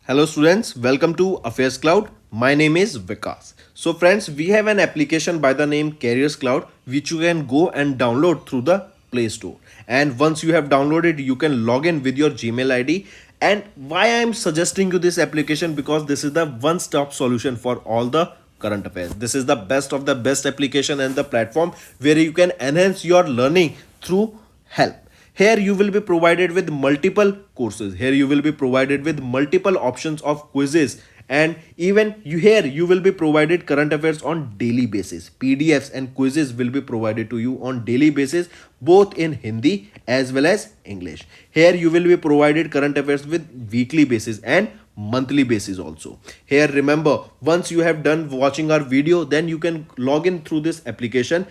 Hello students, welcome to AffairsCloud. My name is Vikas. So friends, we have an application by the name CarriersCloud which you can go and download through the Play Store. And once you have downloaded, you can log in with your Gmail ID. And why I am suggesting you this application, because this is the one-stop solution for all the current affairs. This is the best of the best application and the platform where you can enhance your learning through help. Here you will be provided with multiple courses. Here you will be provided with multiple options of quizzes, and even you will be provided current affairs on daily basis. PDFs and quizzes will be provided to you on daily basis, both in Hindi as well as English. Here you will be provided current affairs with weekly basis and monthly basis also. Here remember, once you have done watching our video, then you can log in through this application,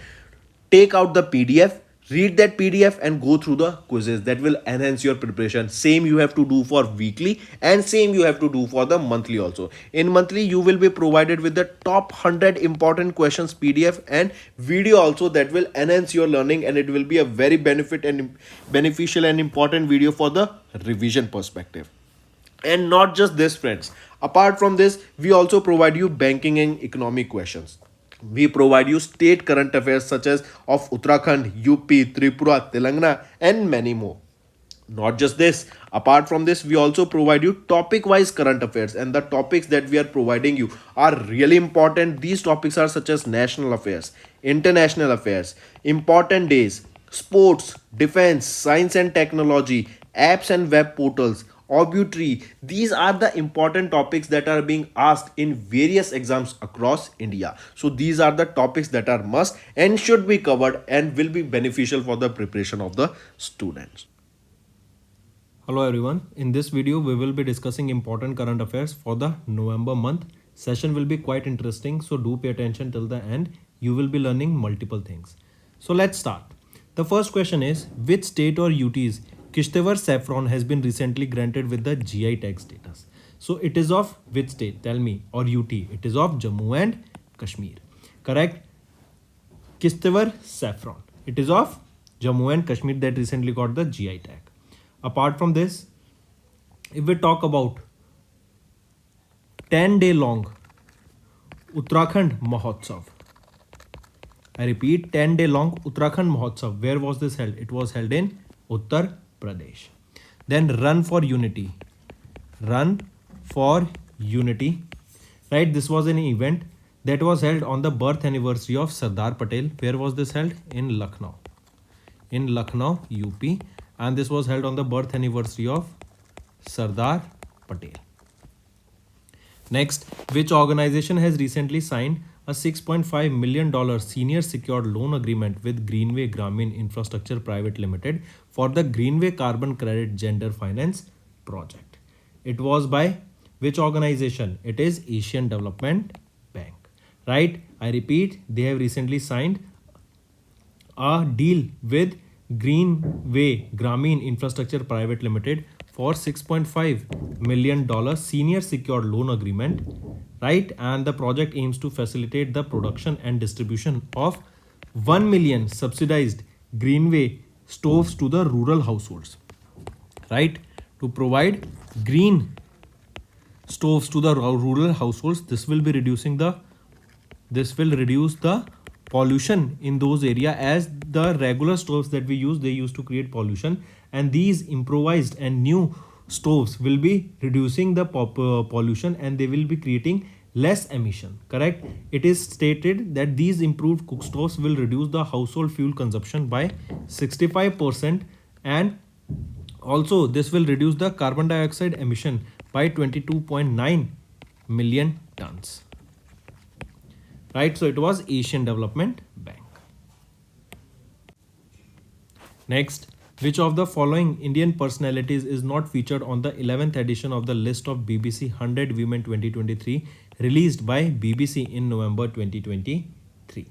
take out the PDF, read that PDF and go through the quizzes. That will enhance your preparation. Same you have to do for weekly and same you have to do for the monthly also. In monthly you will be provided with the top 100 important questions PDF and video also, that will enhance your learning, and it will be a very beneficial and important video for the revision perspective. And not just this friends, apart from this we also provide you banking and economic questions. We provide you state current affairs such as of Uttarakhand, UP, Tripura, Telangana, and many more. Not just this, apart from this we also provide you topic wise current affairs, and the topics that we are providing you are really important. These topics are such as national affairs, international affairs, important days, sports, defense, science and technology, apps and web portals, obituary. These are the important topics that are being asked in various exams across India. So these are the topics that are must and should be covered and will be beneficial for the preparation of the students. Hello everyone. In this video, we will be discussing important current affairs for the November month. Session will be quite interesting, so do pay attention till the end. You will be learning multiple things. So let's start. The first question is, which state or UTs Kishtewar saffron has been recently granted with the GI tag status? So it is of which state? Tell me. Or UT. It is of Jammu and Kashmir. Correct? Kishtewar saffron. It is of Jammu and Kashmir that recently got the GI tag. Apart from this, if we talk about 10-day long Uttarakhand Mahotsav, I repeat, 10-day long Uttarakhand Mahotsav, where was this held? It was held in Uttar Pradesh. Then Run for Unity. Run for Unity. Right, this was an event that was held on the birth anniversary of Sardar Patel. Where was this held? In Lucknow. In Lucknow, UP. And this was held on the birth anniversary of Sardar Patel. Next, which organization has recently signed a $6.5 million senior secured loan agreement with Greenway Gramin Infrastructure Private Limited for the Greenway Carbon Credit Gender Finance Project? It was by which organization? It is Asian Development Bank. Right? I repeat, they have recently signed a deal with Greenway Gramin Infrastructure Private Limited for $6.5 million senior secured loan agreement, right? And the project aims to facilitate the production and distribution of 1 million subsidized Greenway stoves to the rural households, right? To provide green stoves to the rural households. This will reduce the pollution in those areas, as the regular stoves that we use, they used to create pollution, and these improvised and new stoves will be reducing the pollution, and they will be creating less emission. Correct? It is stated that these improved cook stoves will reduce the household fuel consumption by 65%, and also this will reduce the carbon dioxide emission by 22.9 million tons. Right, so it was Asian Development Bank. Next, which of the following Indian personalities is not featured on the 11th edition of the list of BBC 100 Women 2023 released by BBC in November 2023?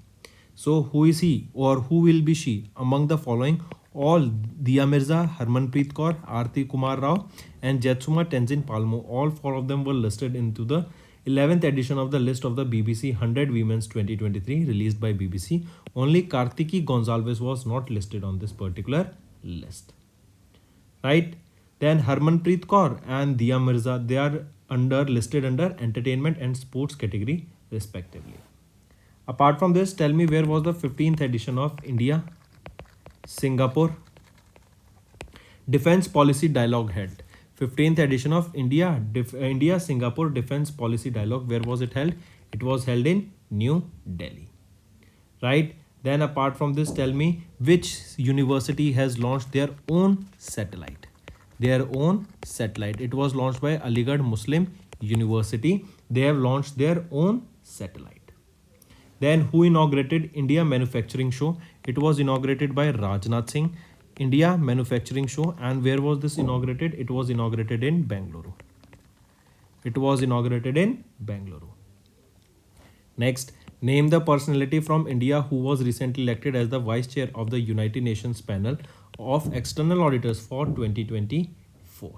So who is he or who will be she among the following? All Diya Mirza, Harmanpreet Kaur, Aarti Kumar Rao and Jetsuma Tenzin Palmo, all four of them were listed into the 11th edition of the list of the BBC 100 Women's 2023 released by BBC. Only Kartiki Gonzalez was not listed on this particular list. Right? Then Harmanpreet Kaur and Diya Mirza, they are listed under entertainment and sports category respectively. Apart from this, tell me where was the 15th edition of India Singapore Defense Policy Dialogue held? 15th edition of India Singapore Defense Policy Dialogue, where was it held? It was held in New Delhi. Right? Then apart from this, tell me which university has launched their own satellite. Their own satellite. It was launched by Aligarh Muslim University. They have launched their own satellite. Then who inaugurated India Manufacturing Show? It was inaugurated by Rajnath Singh. India Manufacturing Show. And where was this inaugurated? It was inaugurated in Bangalore. It was inaugurated in Bangalore. Next, name the personality from India who was recently elected as the Vice Chair of the United Nations Panel of External Auditors for 2024.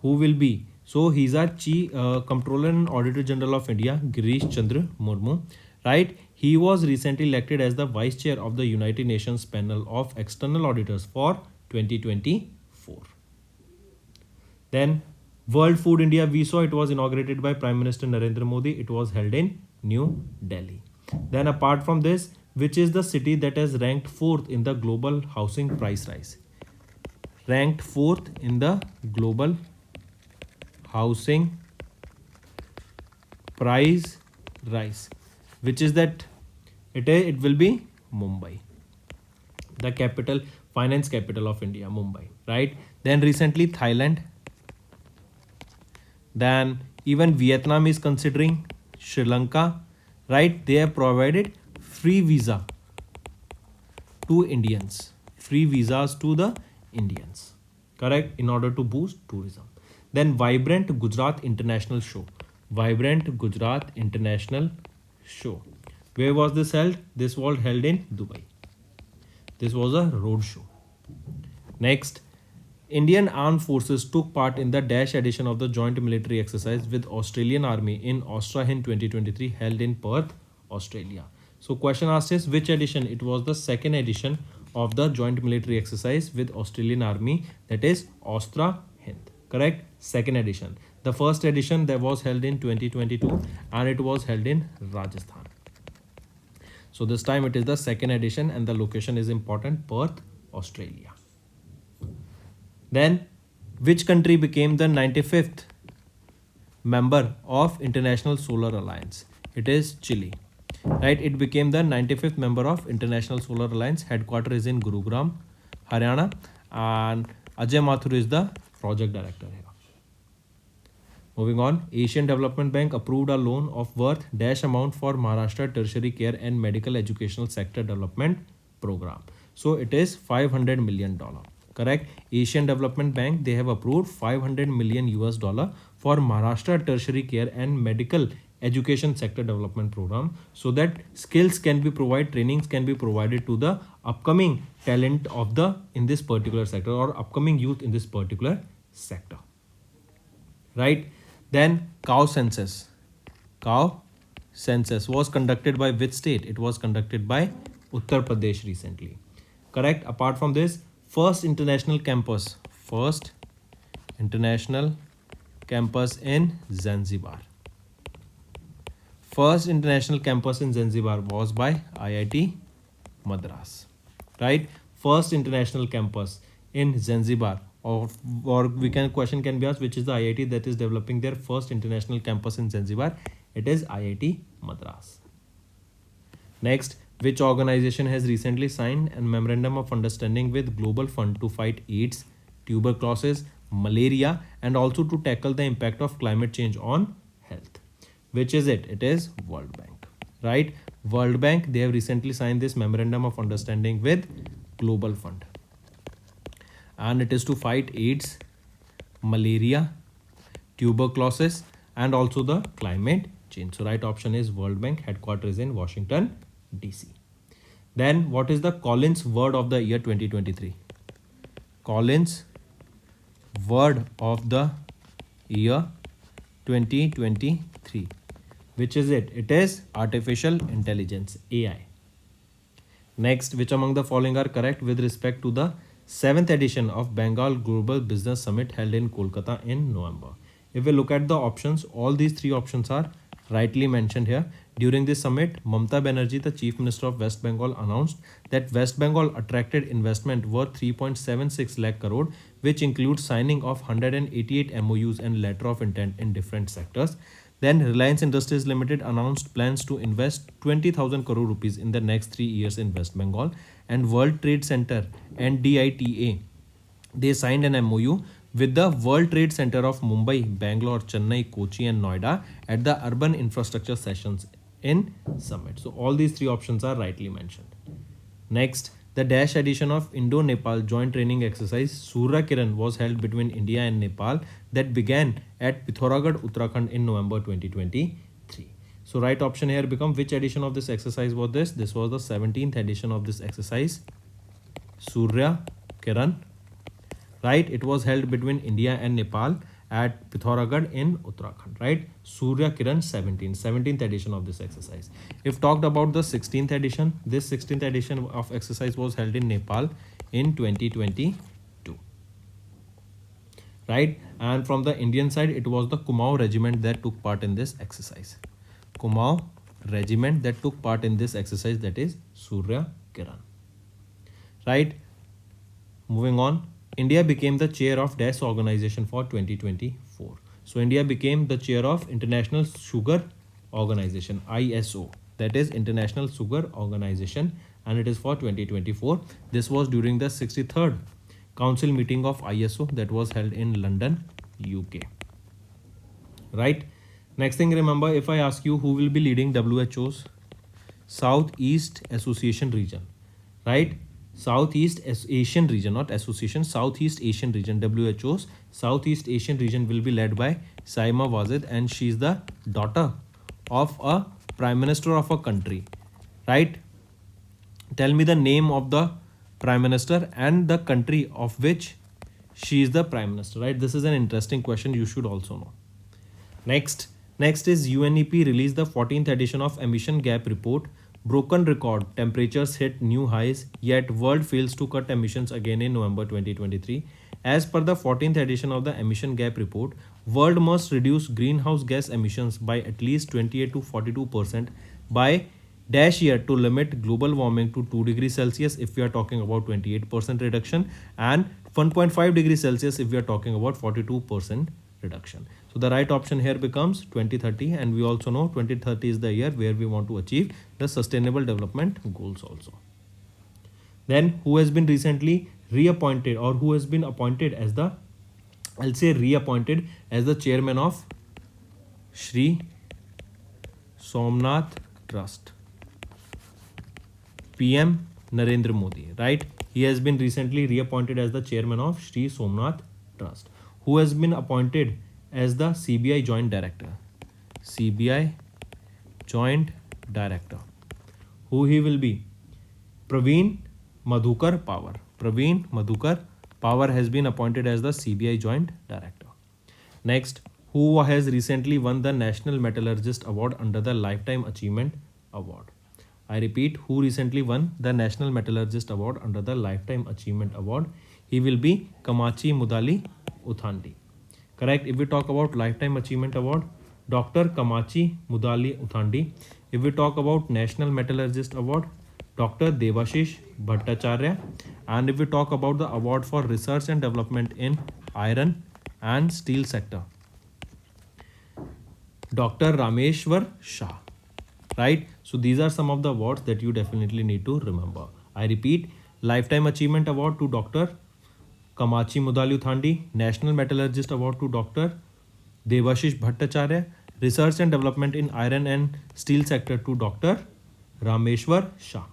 Who will be? So he's our Chief Comptroller and Auditor General of India, Girish Chandra Murmu. Right? He was recently elected as the Vice Chair of the United Nations Panel of External Auditors for 2024. Then World Food India, we saw it was inaugurated by Prime Minister Narendra Modi. It was held in New Delhi. Then apart from this, which is the city that has ranked 4th in the global housing price rise? Ranked 4th in the global housing price rise. Which is that? It will be Mumbai. The capital, finance capital of India, Mumbai. Right? Then recently Thailand. Then even Vietnam is considering, Sri Lanka, right? They have provided free visa to Indians. Free visas to the Indians. Correct? In order to boost tourism. Then Vibrant Gujarat International Show. Vibrant Gujarat International Show. Where was this held? This was held in Dubai. This was a road show. Next, Indian Armed Forces took part in the Dash edition of the joint military exercise with Australian Army in Austrahin 2023 held in Perth, Australia. So question asked is which edition? It was the second edition of the joint military exercise with Australian Army, that is Austra Hind. Correct? Second edition. The first edition that was held in 2022 and it was held in Rajasthan. So this time it is the second edition and the location is important, Perth, Australia. Then, which country became the 95th member of International Solar Alliance? It is Chile. Right? It became the 95th member of International Solar Alliance. Headquarters is in Gurugram, Haryana. And Ajay Mathur is the project director here. Moving on, Asian Development Bank approved a loan of worth dash amount for Maharashtra Tertiary Care and Medical Educational Sector Development Program. So it is $500 million. Correct? Asian Development Bank, they have approved 500 million US dollar for Maharashtra Tertiary Care and Medical Education Sector Development Program, so that skills can be provided, trainings can be provided to the upcoming talent of the in this particular sector or upcoming youth in this particular sector. Right? Then cow census. Cow census was conducted by which state? It was conducted by Uttar Pradesh recently. Correct? Apart from this, first international campus in Zanzibar. First international campus in Zanzibar was by IIT Madras. Right? First international campus in Zanzibar, or question can be asked, which is the IIT that is developing their first international campus in Zanzibar? It is IIT Madras. Next, which organization has recently signed a memorandum of understanding with Global Fund to fight AIDS, tuberculosis, malaria, and also to tackle the impact of climate change on health? Which is it? It is World Bank. Right? World Bank, they have recently signed this memorandum of understanding with Global Fund. And it is to fight AIDS, malaria, tuberculosis, and also the climate change. So right option is World Bank. Headquarters is in Washington, DC. Then what is the Collins Word of the Year 2023? Collins Word of the Year 2023. Which is it? It is Artificial Intelligence, AI. Next, which among the following are correct with respect to the 7th edition of Bengal Global Business Summit held in Kolkata in November? If we look at the options, all these three options are rightly mentioned here. During this summit, Mamata Banerjee, the Chief Minister of West Bengal, announced that West Bengal attracted investment worth 3.76 lakh crore, which includes signing of 188 MOUs and letter of intent in different sectors. Then Reliance Industries Limited announced plans to invest 20,000 crore rupees in the next 3 years in West Bengal. And World Trade Center (NDITA), they signed an MOU with the World Trade Center of Mumbai, Bangalore, Chennai, Kochi, and Noida at the Urban Infrastructure Sessions in Summit. So all these three options are rightly mentioned. Next, the Dash edition of Indo-Nepal joint training exercise Surya Kiran was held between India and Nepal that began at Pithoragarh, Uttarakhand in November 2023. So right option here become which edition of this exercise was this? This was the 17th edition of this exercise, Surya Kiran. Right, it was held between India and Nepal at Pithoragarh in Uttarakhand. Right, Surya Kiran 17th edition of this exercise. If talked about the 16th edition, this 16th edition of exercise was held in Nepal in 2022. Right, and from the Indian side, it was the Kumaon regiment that took part in this exercise. Kumaon regiment that took part in this exercise, that is Surya Kiran. Right, moving on. India became the chair of DAS organization for 2024. So India became the chair of International Sugar Organization, ISO, that is International Sugar Organization, and it is for 2024. This was during the 63rd council meeting of ISO that was held in London, UK. Right. Next thing, remember, if I ask you who will be leading WHO's Southeast Association region, right? Southeast Asian region, not association, Southeast Asian region, WHO's Southeast Asian region will be led by Saima Wazid, and she is the daughter of a prime minister of a country. Right? Tell me the name of the prime minister and the country of which she is the prime minister. Right? This is an interesting question. You should also know. Next is UNEP released the 14th edition of Emission Gap Report. Broken record, temperatures hit new highs, yet world fails to cut emissions again in November 2023. As per the 14th edition of the Emission Gap Report, world must reduce greenhouse gas emissions by at least 28 to 42% by dash year to limit global warming to 2 degrees Celsius if we are talking about 28% reduction, and 1.5 degrees Celsius if we are talking about 42% reduction. So the right option here becomes 2030, and we also know 2030 is the year where we want to achieve the sustainable development goals also. Then who has been recently reappointed, or who has been appointed as the, I'll say reappointed as the chairman of Shri Somnath Trust? PM Narendra Modi, right? He has been recently reappointed as the chairman of Shri Somnath Trust. Who has been appointed as the CBI Joint Director? CBI Joint Director. Who he will be? Praveen Madhukar Power. Praveen Madhukar Power has been appointed as the CBI Joint Director. Next, who has recently won the National Metallurgist Award under the Lifetime Achievement Award? I repeat, who recently won the National Metallurgist Award under the Lifetime Achievement Award? He will be Kamachi Mudali Uthandi. Correct. If we talk about Lifetime Achievement Award, Dr. Kamachi Mudali Uthandi. If we talk about National Metallurgist Award, Dr. Devashish Bhattacharya. And if we talk about the award for research and development in iron and steel sector, Dr. Rameshwar Shah. Right? So these are some of the awards that you definitely need to remember. I repeat, Lifetime Achievement Award to Dr. Kamachi Mudali Uthandi, National Metallurgist Award to Dr. Devashish Bhattacharya, Research and Development in Iron and Steel Sector to Dr. Rameshwar Shah.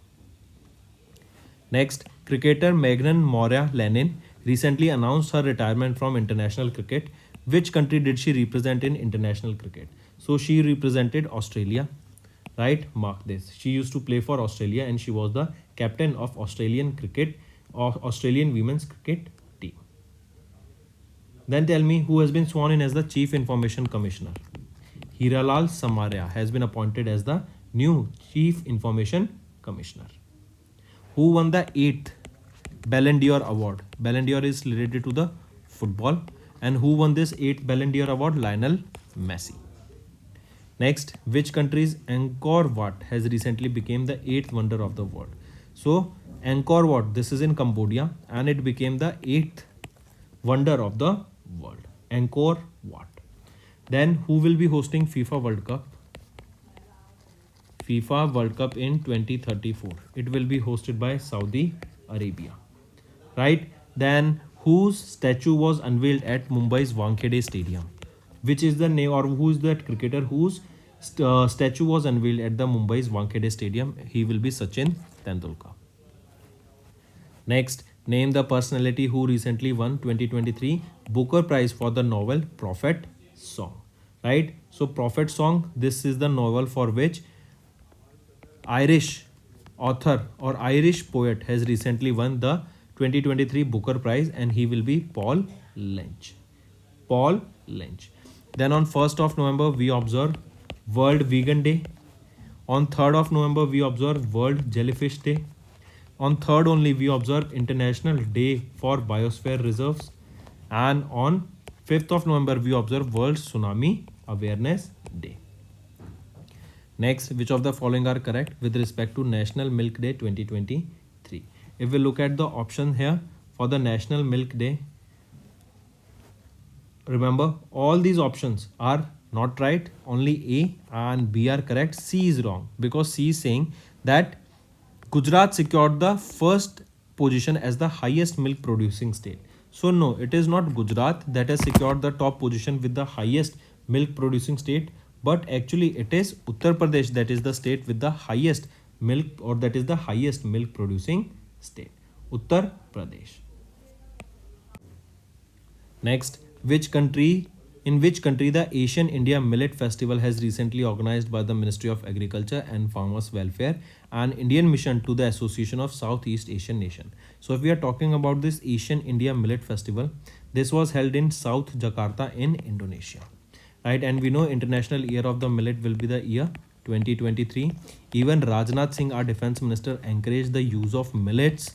Next, cricketer Meghna Maurya Lenin recently announced her retirement from international cricket. Which country did she represent in international cricket? So she represented Australia. Right? Mark this. She used to play for Australia and she was the captain of Australian women's cricket team. Then tell me who has been sworn in as the Chief Information Commissioner. Hiralal Samaria has been appointed as the new Chief Information Commissioner. Who won the 8th Ballon d'Or award? Ballon d'Or is related to the football, And who won this 8th Ballon d'Or award? Lionel Messi. Next, which country's Angkor Wat has recently become the 8th wonder of the world? So, Angkor Wat, this is in Cambodia, and it became the 8th wonder of the world. Angkor Wat. Then, who will be hosting FIFA World Cup? FIFA World Cup in 2034. It will be hosted by Saudi Arabia. Right? Then, whose statue was unveiled at Mumbai's Wankhede Stadium? Which is the name, or who is that cricketer whose statue was unveiled at the Mumbai's Wankhede Stadium? He will be Sachin Tendulkar. Next, name the personality who recently won 2023 Booker Prize for the novel Prophet Song. Right? So, Prophet Song, this is the novel for which Irish author or Irish poet has recently won the 2023 Booker Prize, and he will be Paul Lynch. Paul Lynch. Then on 1st of November, we observe World Vegan Day. On 3rd of November, we observe World Jellyfish Day. On 3rd only, we observe International Day for Biosphere Reserves. And on 5th of November, we observe World Tsunami Awareness Day. Next, which of the following are correct with respect to National Milk Day 2023? If we look at the option here for the National Milk Day, remember all these options are not right. Only A and B are correct. C is wrong because C is saying that Gujarat secured the first position as the highest milk producing state. So no, it is not Gujarat that has secured the top position with the highest milk producing state, but actually it is Uttar Pradesh that is the state with the highest milk, or that is the highest milk producing state. Uttar Pradesh. Next, in which country the Asian India Millet Festival has recently organized by the Ministry of Agriculture and Farmers Welfare and Indian Mission to the Association of Southeast Asian Nation. So if we are talking about this Asian India Millet Festival, this was held in South Jakarta in Indonesia. Right, and we know International Year of the Millet will be the year 2023. Even Rajnath Singh, our defense minister, encouraged the use of millets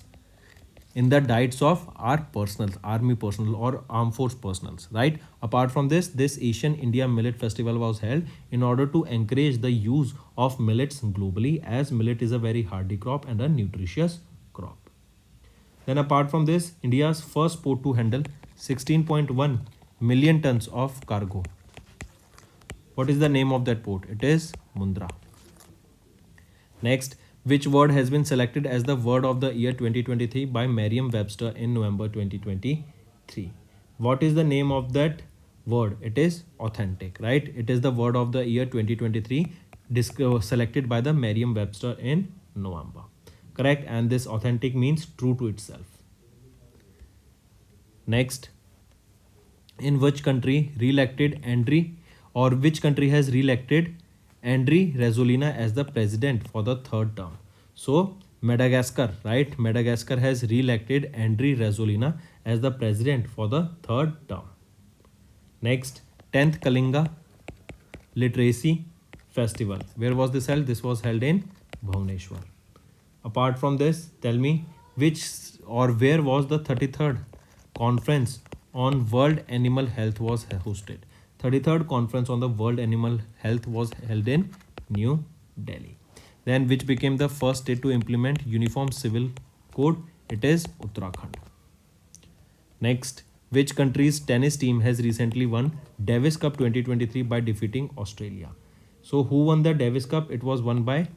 in the diets of our personals, army personnel or armed force personals. Right. Apart from this Asian India Millet Festival was held in order to encourage the use of millets globally, as millet is a very hardy crop and a nutritious crop. Then apart from this, India's first port to handle 16.1 million tons of cargo. What is the name of that port? It is Mundra. Next, which word has been selected as the word of the year 2023 by Merriam-Webster in November 2023? What is the name of that word? It is authentic, right? It is the word of the year 2023 selected by the Merriam-Webster in November. Correct? And this authentic means true to itself. Next, in which country which country has re-elected Andry Rajoelina as the president for the third term? So Madagascar, right? Madagascar has re-elected Andry Rajoelina as the president for the third term. Next, 10th Kalinga Literacy Festival. Where was this held? This was held in Bhubaneswar. Apart from this, tell me where was the 33rd conference on World Animal Health was hosted? 33rd conference on the World Animal Health was held in New Delhi. Then which became the first state to implement Uniform Civil Code? It is Uttarakhand. Next, which country's tennis team has recently won Davis Cup 2023 by defeating Australia? So who won the Davis Cup? It was won by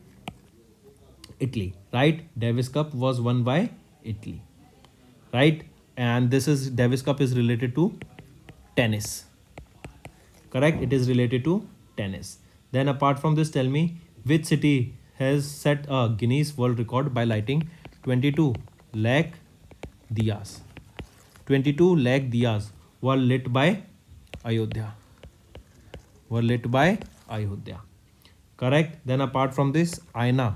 Italy, right? Davis Cup was won by Italy, right? And Davis Cup is related to tennis. Correct? It is related to tennis. Then apart from this, tell me which city has set a Guinness World Record by lighting 22 lakh diyas. 22 lakh diyas were lit by Ayodhya. Correct? Then apart from this, Aina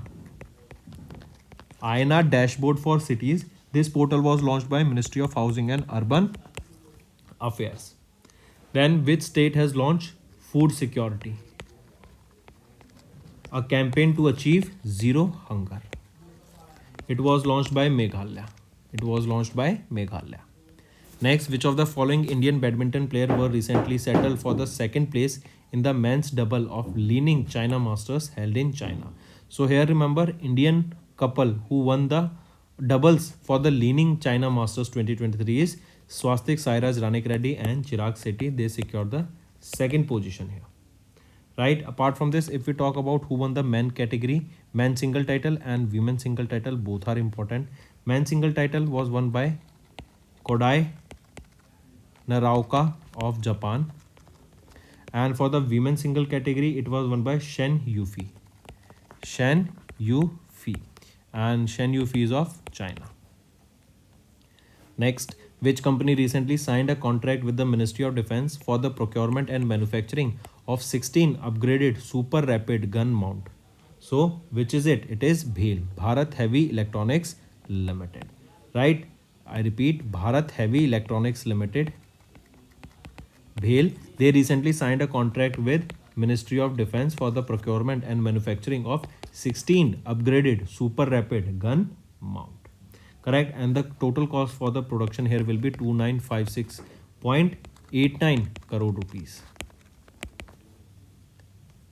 dashboard for cities. This portal was launched by Ministry of Housing and Urban Affairs. Then which state has launched food security? A campaign to achieve zero hunger. It was launched by Meghalaya. Next, which of the following Indian badminton player were recently settled for the second place in the men's double of Leaning China Masters held in China? So here remember Indian couple who won the doubles for the Leaning China Masters 2023 is Swastik Sairaj Ranik Reddy and Chirag Sethi. They secured the second position here. Right. Apart from this, if we talk about who won the men category, men single title and women single title, both are important. Men single title was won by Kodai Naraoka of Japan, and for the women single category it was won by Shen Yufi. Shen Yufi, and Shen Yufi is of China. Next, which company recently signed a contract with the Ministry of Defense for the procurement and manufacturing of 16 upgraded super rapid gun mount? So, which is it? It is BHEL, Bharat Heavy Electronics Limited. Right? I repeat, Bharat Heavy Electronics Limited, BHEL. They recently signed a contract with Ministry of Defense for the procurement and manufacturing of 16 upgraded super rapid gun mount. Correct, and the total cost for the production here will be 2956.89 crore rupees.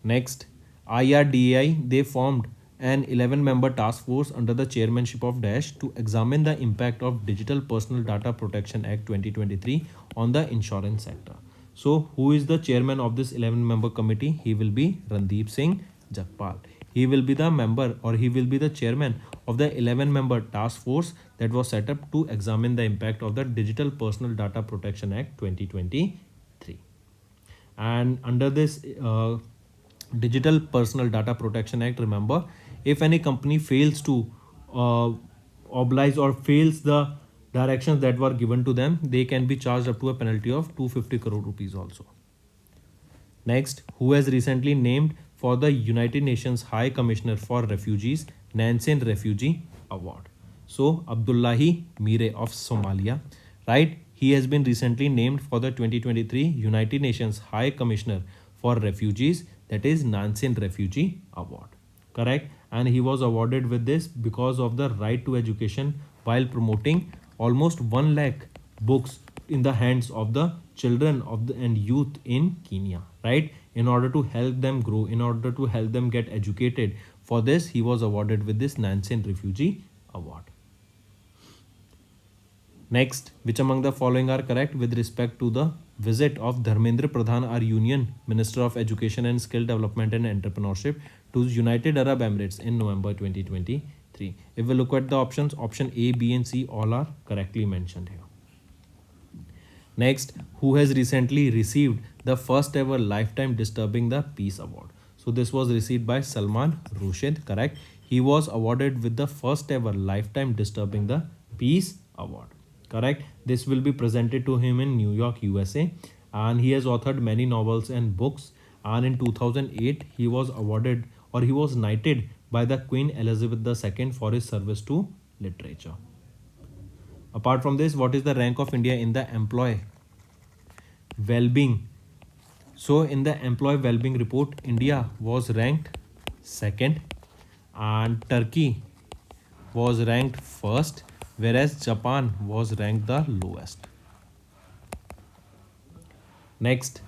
Next, IRDAI, they formed an 11-member task force under the chairmanship of Dash to examine the impact of Digital Personal Data Protection Act 2023 on the insurance sector. So, who is the chairman of this 11-member committee? He will be Randeep Singh Jagpal. He will be the member, or he will be the chairman of the 11-member task force that was set up to examine the impact of the Digital Personal Data Protection Act 2023. And under this Digital Personal Data Protection Act, remember, if any company fails to oblige or fails the directions that were given to them, they can be charged up to a penalty of 250 crore rupees also. Next, who has recently named for the United Nations High Commissioner for Refugees Nansen Refugee Award? So, Abdullahi Mire of Somalia, right? He has been recently named for the 2023 United Nations High Commissioner for Refugees, that is Nansen Refugee Award. Correct? And he was awarded with this because of the right to education while promoting almost 1 lakh books in the hands of the children and youth in Kenya, right? In order to help them grow, in order to help them get educated. For this, he was awarded with this Nansen Refugee Award. Next, which among the following are correct with respect to the visit of Dharmendra Pradhan, our Union Minister of Education and Skill Development and Entrepreneurship, to United Arab Emirates in November 2023? If we look at the options, option A, B and C all are correctly mentioned here. Next, who has recently received the first ever Lifetime Disturbing the Peace Award? So this was received by Salman Rushdie, correct? He was awarded with the first ever Lifetime Disturbing the Peace Award. Correct. This will be presented to him in New York, USA, and he has authored many novels and books. And in 2008, he was awarded, or he was knighted by the Queen Elizabeth II for his service to literature. Apart from this, what is the rank of India in the employee well-being? So in the employee well-being report, India was ranked second and Turkey was ranked first, whereas Japan was ranked the lowest. Next,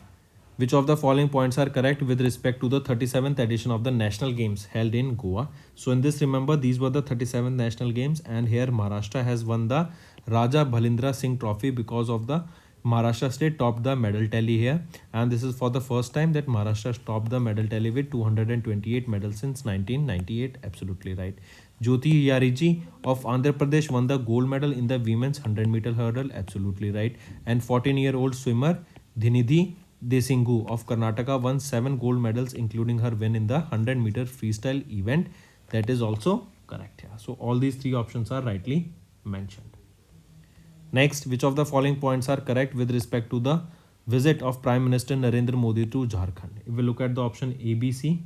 which of the following points are correct with respect to the 37th edition of the National Games held in Goa? So in this, remember, these were the 37th National Games, and here Maharashtra has won the Raja Bhalindra Singh Trophy because of the Maharashtra state topped the medal tally here, and this is for the first time that Maharashtra topped the medal tally with 228 medals since 1998. Absolutely right. Jyoti Yariji of Andhra Pradesh won the gold medal in the women's 100-meter hurdle. Absolutely right. And 14-year-old swimmer Dhinidhi Desinghu of Karnataka won 7 gold medals, including her win in the 100-meter freestyle event. That is also correct here. So all these 3 options are rightly mentioned. Next, which of the following points are correct with respect to the visit of Prime Minister Narendra Modi to Jharkhand? If we look at the option A, B, C,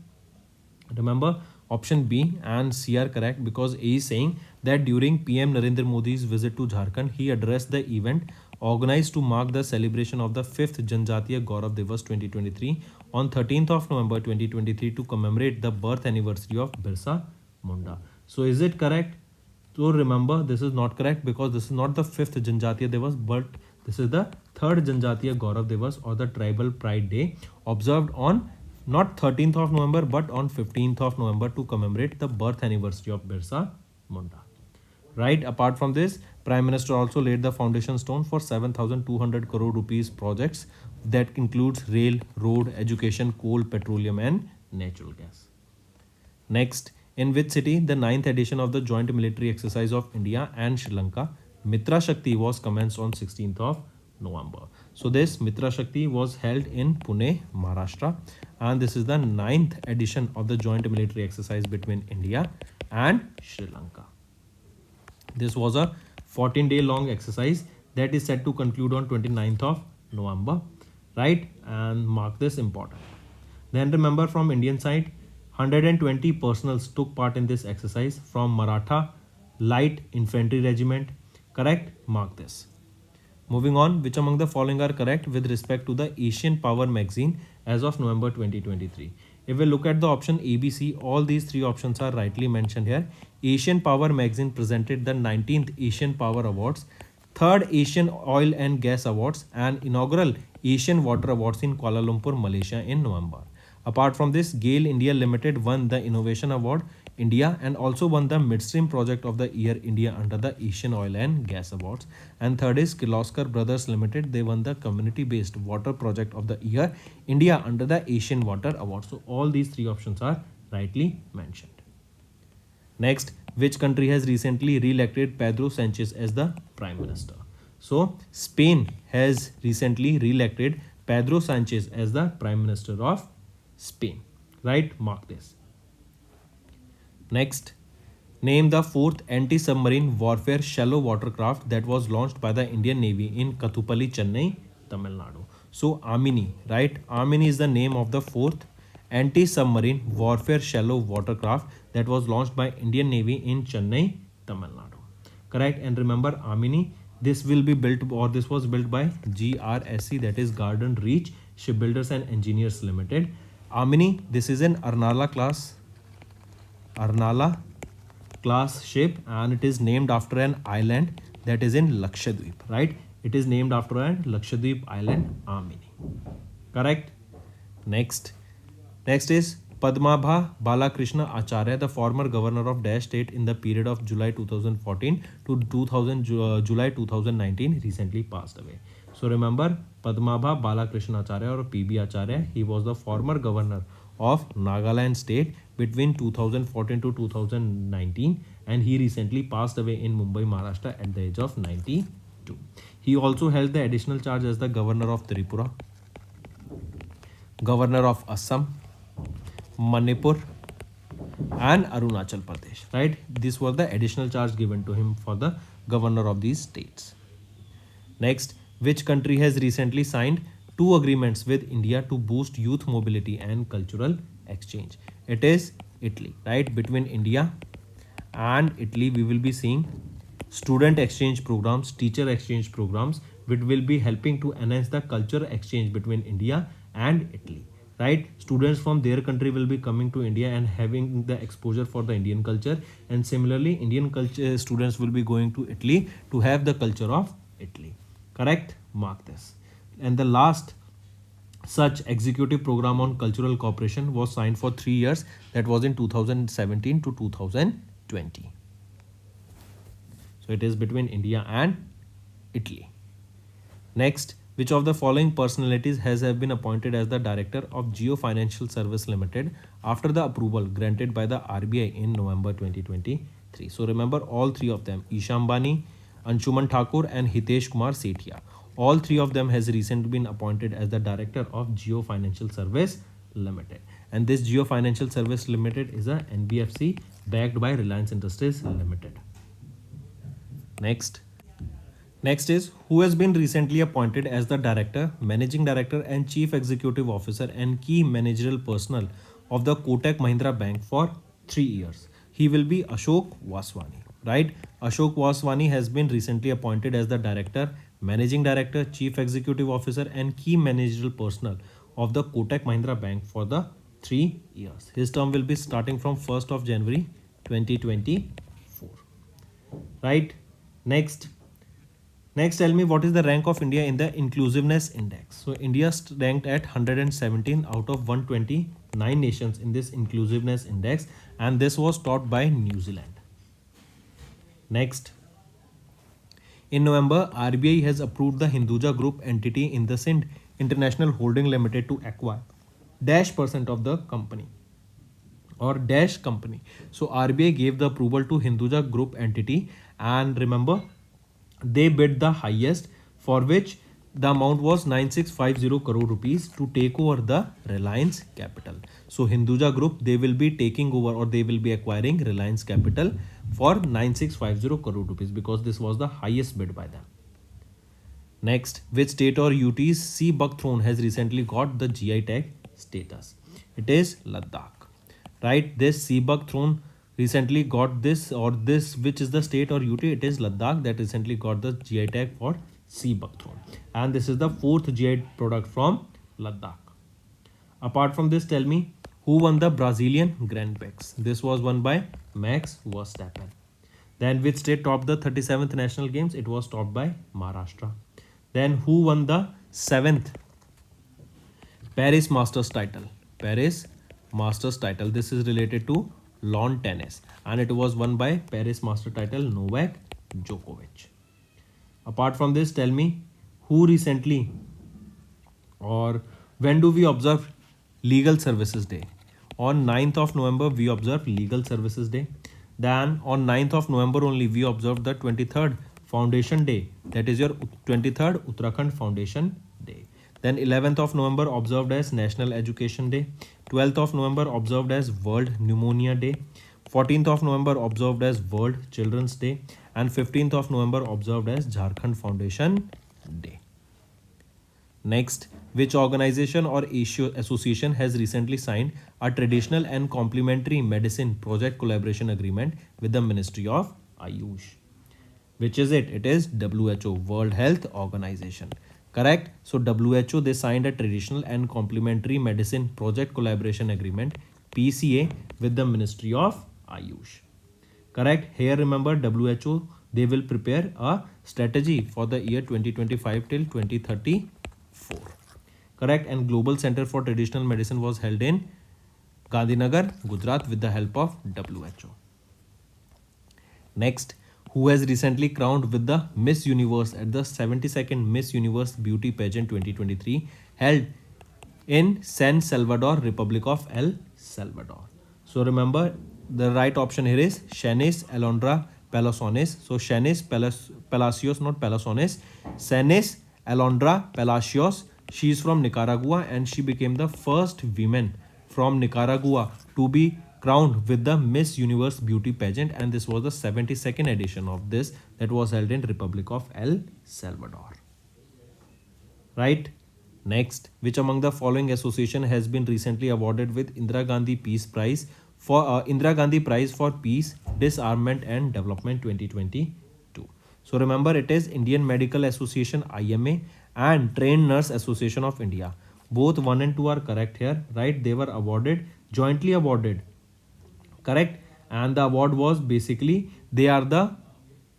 remember option B and C are correct because A is saying that during PM Narendra Modi's visit to Jharkhand, he addressed the event organized to mark the celebration of the 5th Janjatiya Gaurav Divas 2023 on 13th of November 2023 to commemorate the birth anniversary of Birsa Munda. So is it correct? So remember, this is not correct because this is not the 5th Janjatiya Divas, but This is the third Janjatiya Gaurav Divas or the Tribal Pride Day, observed on not 13th of November but on 15th of November to commemorate the birth anniversary of Birsa Munda. Right. Apart from this, Prime Minister also laid the foundation stone for 7,200 crore rupees projects that includes rail, road, education, coal, petroleum, and natural gas. Next, in which city the ninth edition of the joint military exercise of India and Sri Lanka, Mitra Shakti, was commenced on 16th of November. So this Mitra Shakti was held in Pune, Maharashtra, and this is the ninth edition of the joint military exercise between India and Sri Lanka. This was a 14-day long exercise that is set to conclude on 29th of November, right? And mark this important. Then remember, from Indian side, 120 personals took part in this exercise from Maratha Light Infantry Regiment. Correct? Mark this. Moving on, which among the following are correct with respect to the Asian Power magazine as of November 2023? If we look at the option ABC, all these three options are rightly mentioned here. Asian Power magazine presented the 19th Asian Power Awards, 3rd Asian Oil and Gas Awards, and inaugural Asian Water Awards in Kuala Lumpur, Malaysia in November. Apart from this, GAIL India Limited won the Innovation Award India and also won the Midstream Project of the Year India under the Asian Oil and Gas Awards. And third is Kirloskar Brothers Limited. They won the Community Based Water Project of the Year India under the Asian Water Awards. So all these three options are rightly mentioned. Next, which country has recently re-elected Pedro Sanchez as the Prime Minister? So Spain has recently re-elected Pedro Sanchez as the Prime Minister of Spain. Right? Mark this. Next, name the fourth anti-submarine warfare shallow watercraft that was launched by the Indian Navy in Kathupalli, Chennai, Tamil Nadu. So Amini, right? Amini is the name of the fourth anti-submarine warfare shallow watercraft that was launched by Indian Navy in Chennai, Tamil Nadu. Correct? And remember, Amini, this will be built, or this was built by GRSC, that is Garden Reach Shipbuilders and Engineers Limited. Amini, this is an Arnala class ship, and it is named after an island that is in Lakshadweep, right? It is named after an Lakshadweep island, Amini. Correct? Next is Padmabha Balakrishna Acharya, the former governor of Dash state in the period of July 2014 to July 2019, recently passed away. So remember, Padmabha Balakrishna Acharya or PB Acharya, he was the former governor of Nagaland state between 2014 to 2019, and he recently passed away in Mumbai, Maharashtra at the age of 92. He also held the additional charge as the governor of Tripura, governor of Assam, Manipur, and Arunachal Pradesh, right? These were the additional charge given to him for the governor of these states. Next, which country has recently signed 2 agreements with India to boost youth mobility and cultural exchange? It is Italy, right? Between India and Italy, we will be seeing student exchange programs, teacher exchange programs, which will be helping to enhance the culture exchange between India and Italy, right? Students from their country will be coming to India and having the exposure for the Indian culture, and similarly Indian culture students will be going to Italy to have the culture of Italy. Correct? Mark this. And the last such executive program on cultural cooperation was signed for 3 years, that was in 2017 to 2020. So it is between India and Italy. Next, which of the following personalities have been appointed as the director of Geo Financial Service Limited after the approval granted by the RBI in November 2023? So remember, all three of them, Isha Ambani, Anshuman Thakur, and Hitesh Kumar Sethia. All three of them has recently been appointed as the director of Geo Financial Service Limited. And this Geo Financial Service Limited is a NBFC backed by Reliance Industries Limited. Next is who has been recently appointed as the director, managing director, and chief executive officer and key managerial personnel of the Kotak Mahindra Bank for 3 years. He will be Ashok Vaswani, right? Ashok Vaswani has been recently appointed as the director, managing director, chief executive officer, and key managerial personnel of the Kotak Mahindra Bank for the 3 years. His term will be starting from 1st of January 2024. Right? Next, Next, tell me what is the rank of India in the inclusiveness index. So India ranked at 117 out of 129 nations in this inclusiveness index, and this was topped by New Zealand. Next, in November, RBI has approved the Hinduja Group entity in the Sind International Holding Limited to acquire dash percent of the company or dash company. So RBI gave the approval to Hinduja Group entity, and remember, they bid the highest, for which the amount was 9650 crore rupees to take over the Reliance Capital. So Hinduja Group, they will be taking over or they will be acquiring Reliance Capital for 9650 crore rupees because this was the highest bid by them. Next, which state or UT's sea buckthorn has recently got the GI tag status? It is Ladakh. Right, this sea buckthorn recently got this, or this, which is the state or UT? It is Ladakh that recently got the GI tag for sea buckthorn, and this is the fourth GI product from Ladakh. Apart from this, tell me who won the Brazilian Grand Prix? This was won by Max Verstappen. Then which state topped the 37th National Games? It was topped by Maharashtra. Then who won the 7th Paris Masters title? Paris Masters title. This is related to lawn tennis, and it was won by Paris Master title Novak Djokovic. Apart from this, tell me who recently or when do we observe Legal Services Day? On 9th of November, we observe Legal Services Day. Then on 9th of November only, we observe the 23rd Foundation Day. That is your 23rd Uttarakhand Foundation Day. Then 11th of November observed as National Education Day. 12th of November observed as World Pneumonia Day. 14th of November observed as World Children's Day. And 15th of November observed as Jharkhand Foundation Day. Next, which organization or association has recently signed a traditional and complementary medicine project collaboration agreement with the Ministry of Ayush? Which is it? It is WHO, World Health Organization. Correct. So WHO, they signed a traditional and complementary medicine project collaboration agreement, PCA, with the Ministry of Ayush. Correct. Here remember, WHO, they will prepare a strategy for the year 2025 till 2034. Correct. And Global Center for Traditional Medicine was held in Gandhinagar, Gujarat with the help of WHO. Next, who has recently crowned with the Miss Universe at the 72nd Miss Universe Beauty Pageant 2023 held in San Salvador, Republic of El Salvador. So remember, the right option here is Shanice Alondra Palaciones. So Shanice Palacios, not Palaciones. Shanice Alondra Palacios. She is from Nicaragua, and she became the first woman from Nicaragua to be crowned with the Miss Universe Beauty Pageant, and this was the 72nd edition of this that was held in Republic of El Salvador. Right? Next, which among the following association has been recently awarded with Indira Gandhi Peace Prize for Indira Gandhi Prize for Peace, Disarmament and Development 2022? So remember, it is Indian Medical Association IMA and Trained Nurse Association of India. Both 1 and 2 are correct here, right? They were awarded, jointly awarded. Correct. And the award was basically, they are the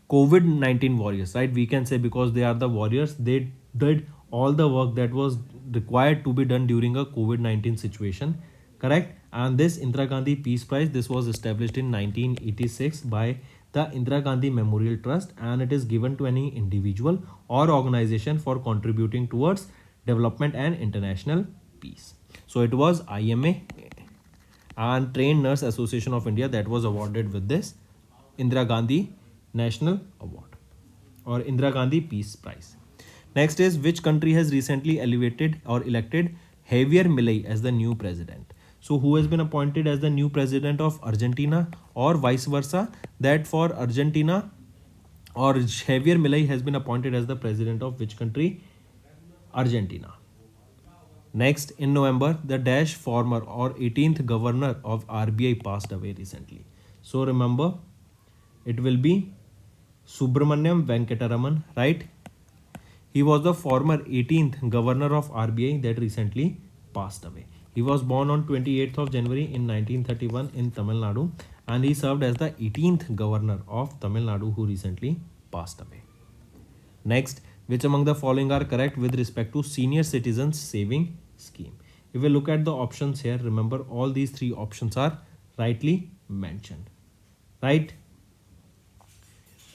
COVID-19 warriors, right? We can say, because they are the warriors, they did all the work that was required to be done during a COVID-19 situation. Correct. And this Indira Gandhi Peace Prize, this was established in 1986 by the Indira Gandhi Memorial Trust, and it is given to any individual or organization for contributing towards development and international peace. So it was IMA and Trained Nurse Association of India that was awarded with this Indira Gandhi National Award or Indira Gandhi Peace Prize. Next is, which country has recently elevated or elected Javier Milei as the new president? So who has been appointed as the new president of Argentina, or vice versa, that for Argentina or Javier Milei has been appointed as the president of which country? Argentina. Next, in November, the dash former or 18th governor of RBI passed away recently. So remember, it will be Subramaniam Venkataraman, right? He was the former 18th governor of RBI that recently passed away. He was born on 28th of January in 1931 in Tamil Nadu, and he served as the 18th governor of Tamil Nadu who recently passed away. Next, which among the following are correct with respect to senior citizens saving scheme? If we look at the options here, remember all these three options are rightly mentioned. Right?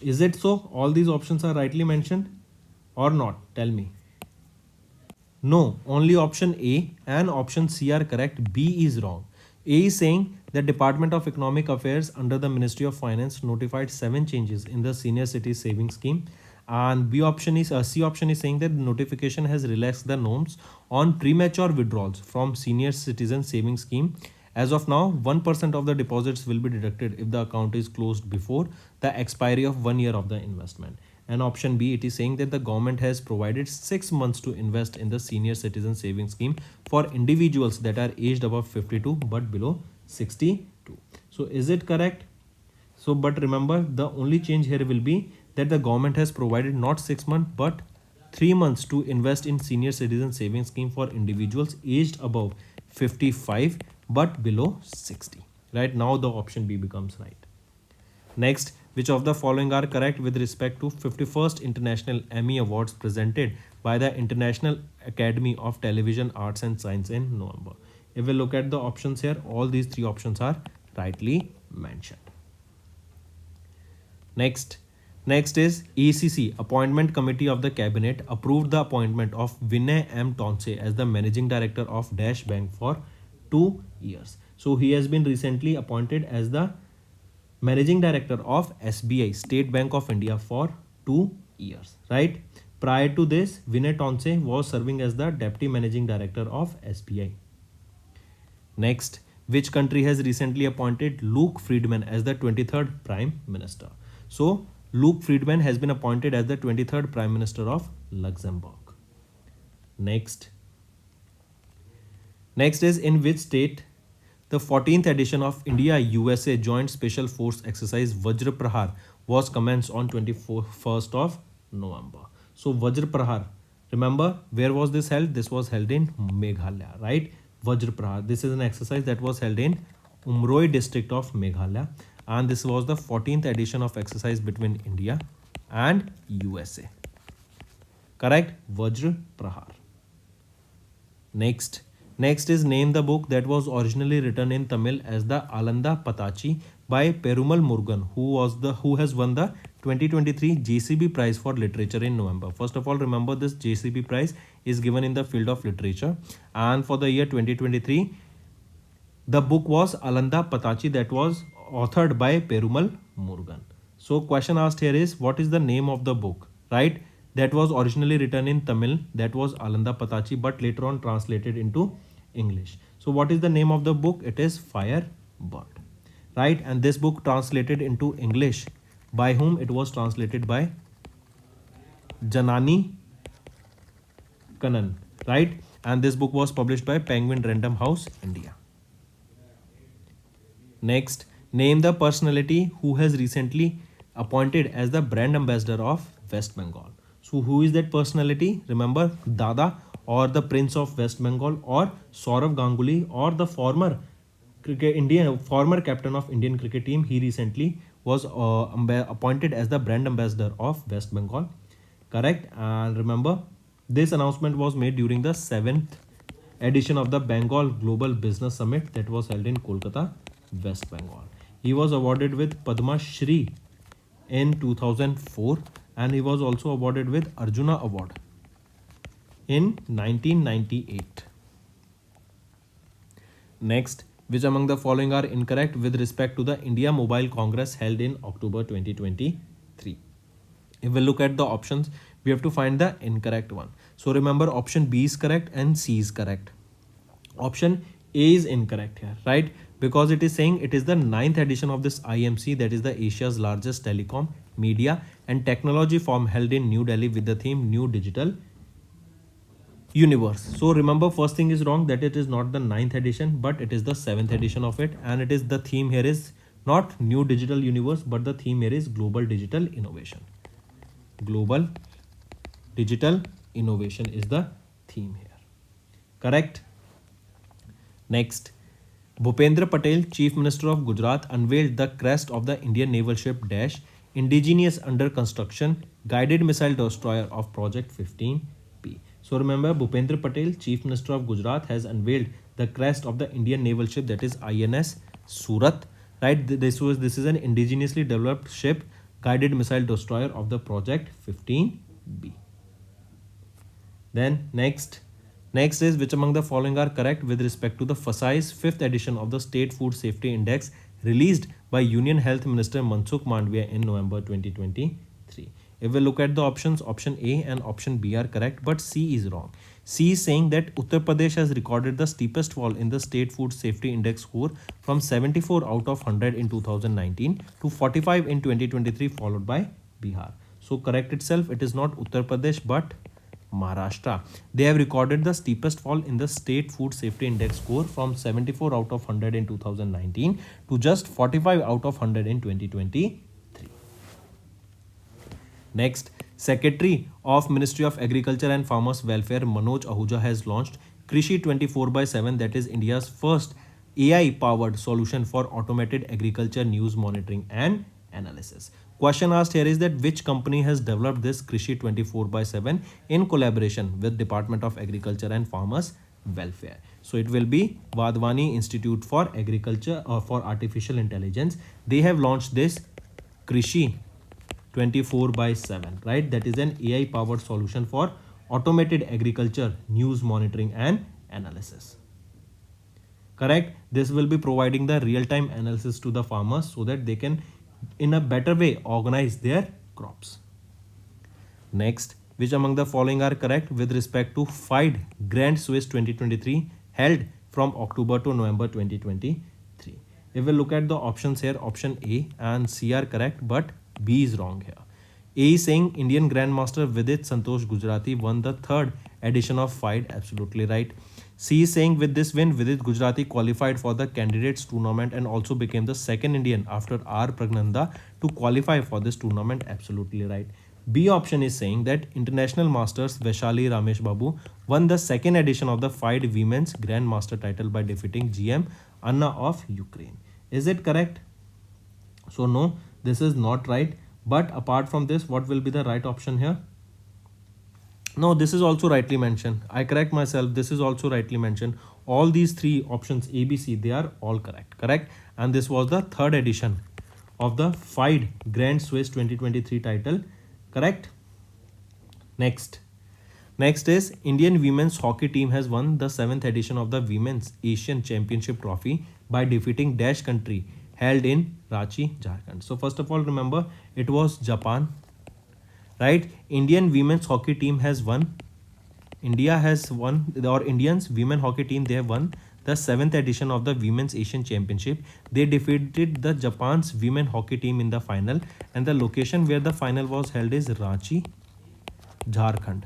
Is it so? All these options are rightly mentioned or not? Tell me. No, only option A and option C are correct. B is wrong. A is saying the Department of Economic Affairs under the Ministry of Finance notified 7 changes in the senior city savings scheme, and C option is saying that the notification has relaxed the norms on premature withdrawals from senior citizen savings scheme. As of now, 1% of the deposits will be deducted if the account is closed before the expiry of 1 year of the investment. And option B, it is saying that the government has provided 6 months to invest in the senior citizen savings scheme for individuals that are aged above 52 but below 62. So is it correct? So, but remember, the only change here will be that the government has provided not 6 months but 3 months to invest in senior citizen savings scheme for individuals aged above 55 but below 60. Right now, the option B becomes right. Next, which of the following are correct with respect to 51st International Emmy Awards presented by the International Academy of Television Arts and Science in November? If we look at the options here, all these three options are rightly mentioned. Next is ECC, Appointment Committee of the Cabinet, approved the appointment of Vinay M. Tonse as the Managing Director of Dash Bank for 2 years. So he has been recently appointed as the Managing Director of SBI, State Bank of India, for 2 years, right? Prior to this, Vinay Tonse was serving as the Deputy Managing Director of SBI. Next, which country has recently appointed Luke Friedman as the 23rd Prime Minister? So, Luke Friedman has been appointed as the 23rd Prime Minister of Luxembourg. Next is in which state the 14th edition of India-USA Joint Special Force Exercise Vajra Prahar was commenced on 21st of November. So Vajra Prahar, remember where was this held? This was held in Meghalaya, right? Vajra Prahar. This is an exercise that was held in Umroi district of Meghalaya, and this was the 14th edition of exercise between India and USA. Correct? Vajra Prahar. Next is name the book that was originally written in Tamil as the Alanda Patachi by Perumal Murugan, who has won the 2023 JCB Prize for Literature in November. First of all, remember this JCB Prize is given in the field of literature, and for the year 2023, the book was Alanda Patachi, that was authored by Perumal Murugan. So question asked here is, what is the name of the book, right? That was originally written in Tamil, that was Alanda Patachi, but later on translated into English. So what is the name of the book? It is Fire Bird, right? And this book translated into English, by whom it was translated? By Janani Kannan, right? And this book was published by Penguin Random House, India. Next, name the personality who has recently appointed as the brand ambassador of West Bengal. So who is that personality? Remember, Dada or the Prince of West Bengal or Saurav Ganguly or the former captain of Indian cricket team. He recently was appointed as the brand ambassador of West Bengal. Correct? And remember, this announcement was made during the 7th edition of the Bengal Global Business Summit that was held in Kolkata, West Bengal. He was awarded with Padma Shri in 2004, and he was also awarded with Arjuna Award in 1998. Next, which among the following are incorrect with respect to the India Mobile Congress held in October 2023? If we look at the options, we have to find the incorrect one. So remember, option B is correct and C is correct. Option A is incorrect here, right? Because it is saying it is the 9th edition of this IMC, that is the Asia's largest telecom, media and technology forum held in New Delhi with the theme New Digital Universe. So remember, first thing is wrong, that it is not the 9th edition, but it is the 7th edition of it, and it is the theme here is not New Digital Universe, but the theme here is Global Digital Innovation. Global Digital Innovation is the theme here. Correct? Next, Bhupendra Patel, Chief Minister of Gujarat, unveiled the crest of the Indian naval ship Dash indigenous under construction guided missile destroyer of Project 15P. So remember, Bhupendra Patel, Chief Minister of Gujarat, has unveiled the crest of the Indian naval ship, that is INS Surat. Right, this is an indigenously developed ship guided missile destroyer of the Project 15B. Then next is which among the following are correct with respect to the FSSAI's 5th edition of the State Food Safety Index released by Union Health Minister Mansukh Mandviya in November 2023. If we look at the options, option A and option B are correct, but C is wrong. C is saying that Uttar Pradesh has recorded the steepest fall in the State Food Safety Index score from 74 out of 100 in 2019 to 45 in 2023, followed by Bihar. So correct itself, it is not Uttar Pradesh but Maharashtra. They have recorded the steepest fall in the State Food Safety Index score from 74 out of 100 in 2019 to just 45 out of 100 in 2023. Next, Secretary of Ministry of Agriculture and Farmers Welfare Manoj Ahuja has launched Krishi 24/7, that is India's first AI-powered solution for automated agriculture news monitoring and analysis. Question asked here is that which company has developed this Krishi 24/7 in collaboration with Department of Agriculture and Farmers Welfare. So it will be Vadvani Institute for Agriculture or for Artificial Intelligence. They have launched this Krishi 24/7, right? That is an AI powered solution for automated agriculture news monitoring and analysis. Correct? This will be providing the real-time analysis to the farmers so that they can in a better way organize their crops. Next, which among the following are correct with respect to FIDE Grand Swiss 2023 held from October to November 2023? If we look at the options here, option A and C are correct, but B is wrong here. A is saying Indian Grandmaster Vidit Santosh Gujarati won the 3rd edition of FIDE, absolutely right. C is saying with this win, Vidit Gujarati qualified for the candidates tournament and also became the 2nd Indian after R. Pragnanda to qualify for this tournament, absolutely right. B option is saying that International Masters Vaishali Ramesh Babu won the 2nd edition of the FIDE Women's Grandmaster title by defeating GM Anna of Ukraine. Is it correct? So no, this is not right. But apart from this, what will be the right option here? No, this is also rightly mentioned. I correct myself. This is also rightly mentioned. All these three options A, B, C, they are all correct. Correct. And this was the 3rd edition of the FIDE Grand Swiss 2023 title. Correct. Next is Indian women's hockey team has won the 7th edition of the Women's Asian Championship Trophy by defeating Dash country held in Ranchi, Jharkhand. So first of all, remember it was Japan, right? Indian women's hockey team has won. India has won, or Indians women hockey team, they have won the 7th edition of the Women's Asian Championship. They defeated the Japan's women hockey team in the final, and the location where the final was held is Ranchi, Jharkhand.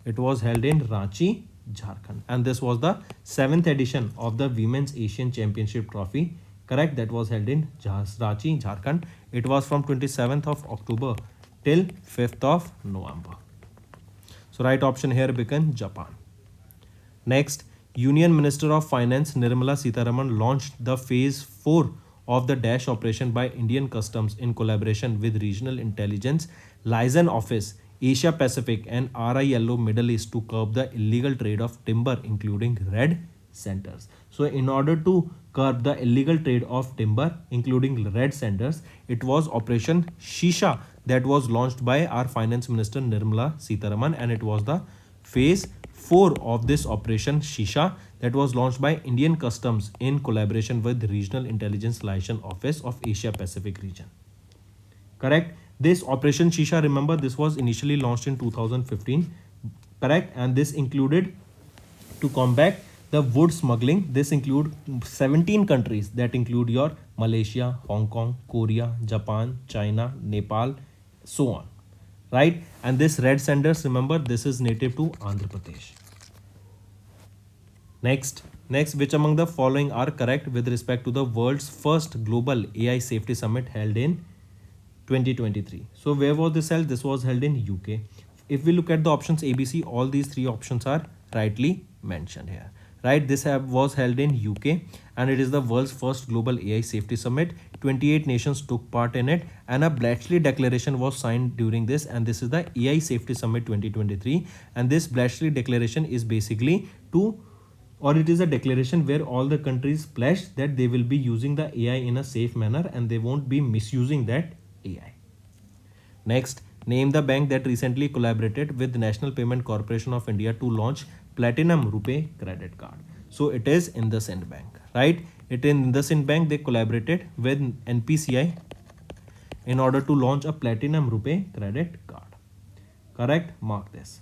It was held in Ranchi, Jharkhand, and this was the 7th edition of the Women's Asian Championship Trophy. Correct, that was held in Ranchi, Jharkhand. It was from 27th of October till 5th of November. So right option here becomes Japan. Next, Union Minister of Finance Nirmala Sitharaman launched the phase 4 of the Dash operation by Indian Customs in collaboration with Regional Intelligence Liaison Office, Asia Pacific and RILO Middle East to curb the illegal trade of timber, including red centers. So in order to curb the illegal trade of timber, including red centers, it was Operation Shisha that was launched by our Finance Minister Nirmala Sitharaman, and it was the phase 4 of this Operation Shisha that was launched by Indian Customs in collaboration with Regional Intelligence Liaison Office of Asia Pacific region. Correct. This Operation Shisha, remember, this was initially launched in 2015. Correct. And this included to combat the wood smuggling. This include 17 countries that include your Malaysia, Hong Kong, Korea, Japan, China, Nepal, so on. Right. And this red sanders, remember, this is native to Andhra Pradesh. Next, which among the following are correct with respect to the world's first global AI safety summit held in 2023? So where was this held? This was held in UK. If we look at the options ABC, all these three options are rightly mentioned here. right? This was held in UK, and it is the world's first global AI safety summit. 28 nations took part in it, and a Bletchley Declaration was signed during this, and this is the AI Safety Summit 2023. And this Bletchley Declaration is basically to, or it is a declaration where all the countries pledge that they will be using the AI in a safe manner and they won't be misusing that AI. Next, name the bank that recently collaborated with National Payment Corporation of India to launch Platinum Rupee credit card. So it is IndusInd Bank, right? It in IndusInd Bank they collaborated with NPCI in order to launch a Platinum Rupee credit card. Correct? Mark this.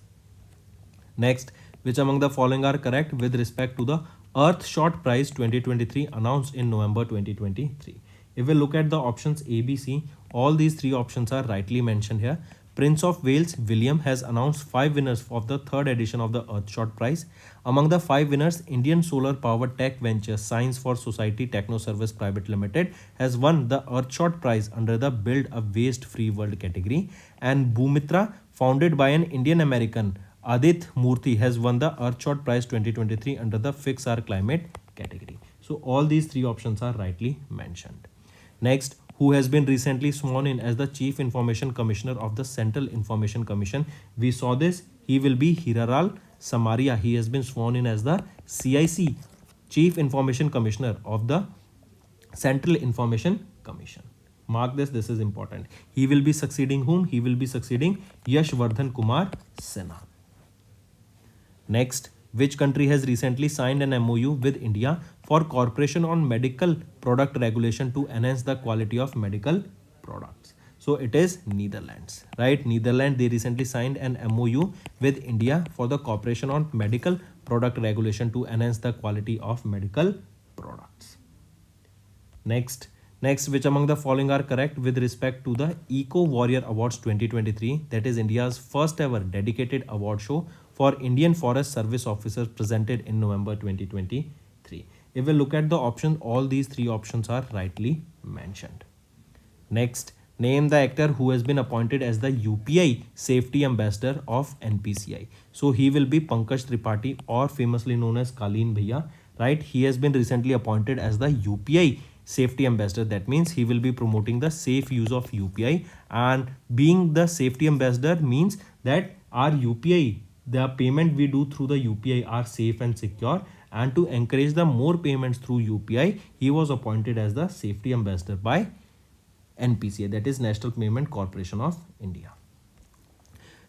Next, which among the following are correct with respect to the Earthshot Prize 2023 announced in November 2023? If we look at the options A, B, C, all these three options are rightly mentioned here. Prince of Wales William has announced 5 winners of the third edition of the Earthshot Prize. Among the 5 winners, Indian solar power tech venture Science for Society Techno Service Private Limited has won the Earthshot Prize under the Build a Waste Free World category, and Bhumitra, founded by an Indian American Adit Murthy, has won the Earthshot Prize 2023 under the Fix Our Climate category. So all these three options are rightly mentioned. Next, who has been recently sworn in as the Chief Information Commissioner of the Central Information Commission? We saw this. He will be Hiraral Samaria. He has been sworn in as the CIC, Chief Information Commissioner of the Central Information Commission. Mark this, this is important. He will be succeeding whom? He will be succeeding Yashvardhan Kumar Sinha. Next, which country has recently signed an MOU with India for cooperation on medical product regulation to enhance the quality of medical products? So it is Netherlands, right? Netherlands, they recently signed an MOU with India for the cooperation on medical product regulation to enhance the quality of medical products. Next, which among the following are correct with respect to the Eco Warrior Awards 2023? That is India's first ever dedicated award show for Indian Forest Service officers presented in November 2023. If we look at the option, all these three options are rightly mentioned. Next, name the actor who has been appointed as the UPI Safety Ambassador of NPCI. So he will be Pankaj Tripathi, or famously known as Kaleen Bhaiya, right? He has been recently appointed as the UPI Safety Ambassador. That means he will be promoting the safe use of UPI, and being the safety ambassador means that our UPI, the payment we do through the UPI, are safe and secure, and to encourage the more payments through UPI, he was appointed as the safety ambassador by NPCI, that is National Payment Corporation of India.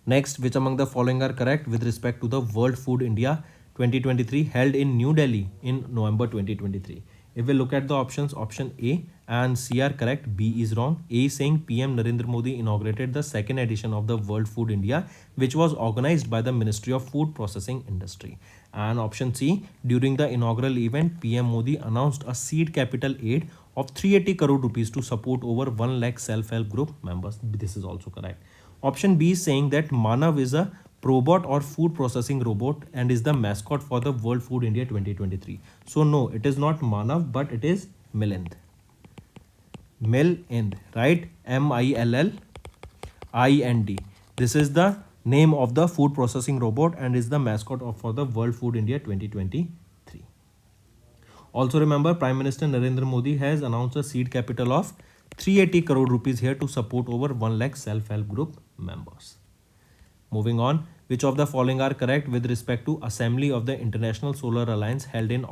Next, which among the following are correct with respect to the World Food India 2023 held in New Delhi in November 2023? If we look at the options, option A and C are correct, B is wrong. A is saying PM Narendra Modi inaugurated the second edition of the World Food India, which was organized by the Ministry of Food Processing Industry. And option C, during the inaugural event, PM Modi announced a seed capital aid of 380 crore rupees to support over 1 lakh self-help group members. This is also correct. Option B is saying that Manav is a probot or food processing robot and is the mascot for the World Food India 2023. So no, it is not Manav, but it is Milind. Milind, right? Millind. This is the name of the food processing robot and is the mascot for the World Food India 2023. Also remember, Prime Minister Narendra Modi has announced a seed capital of 380 crore rupees here to support over 1 lakh self-help group members. Moving on, which of the following are correct with respect to Assembly of the International Solar Alliance held in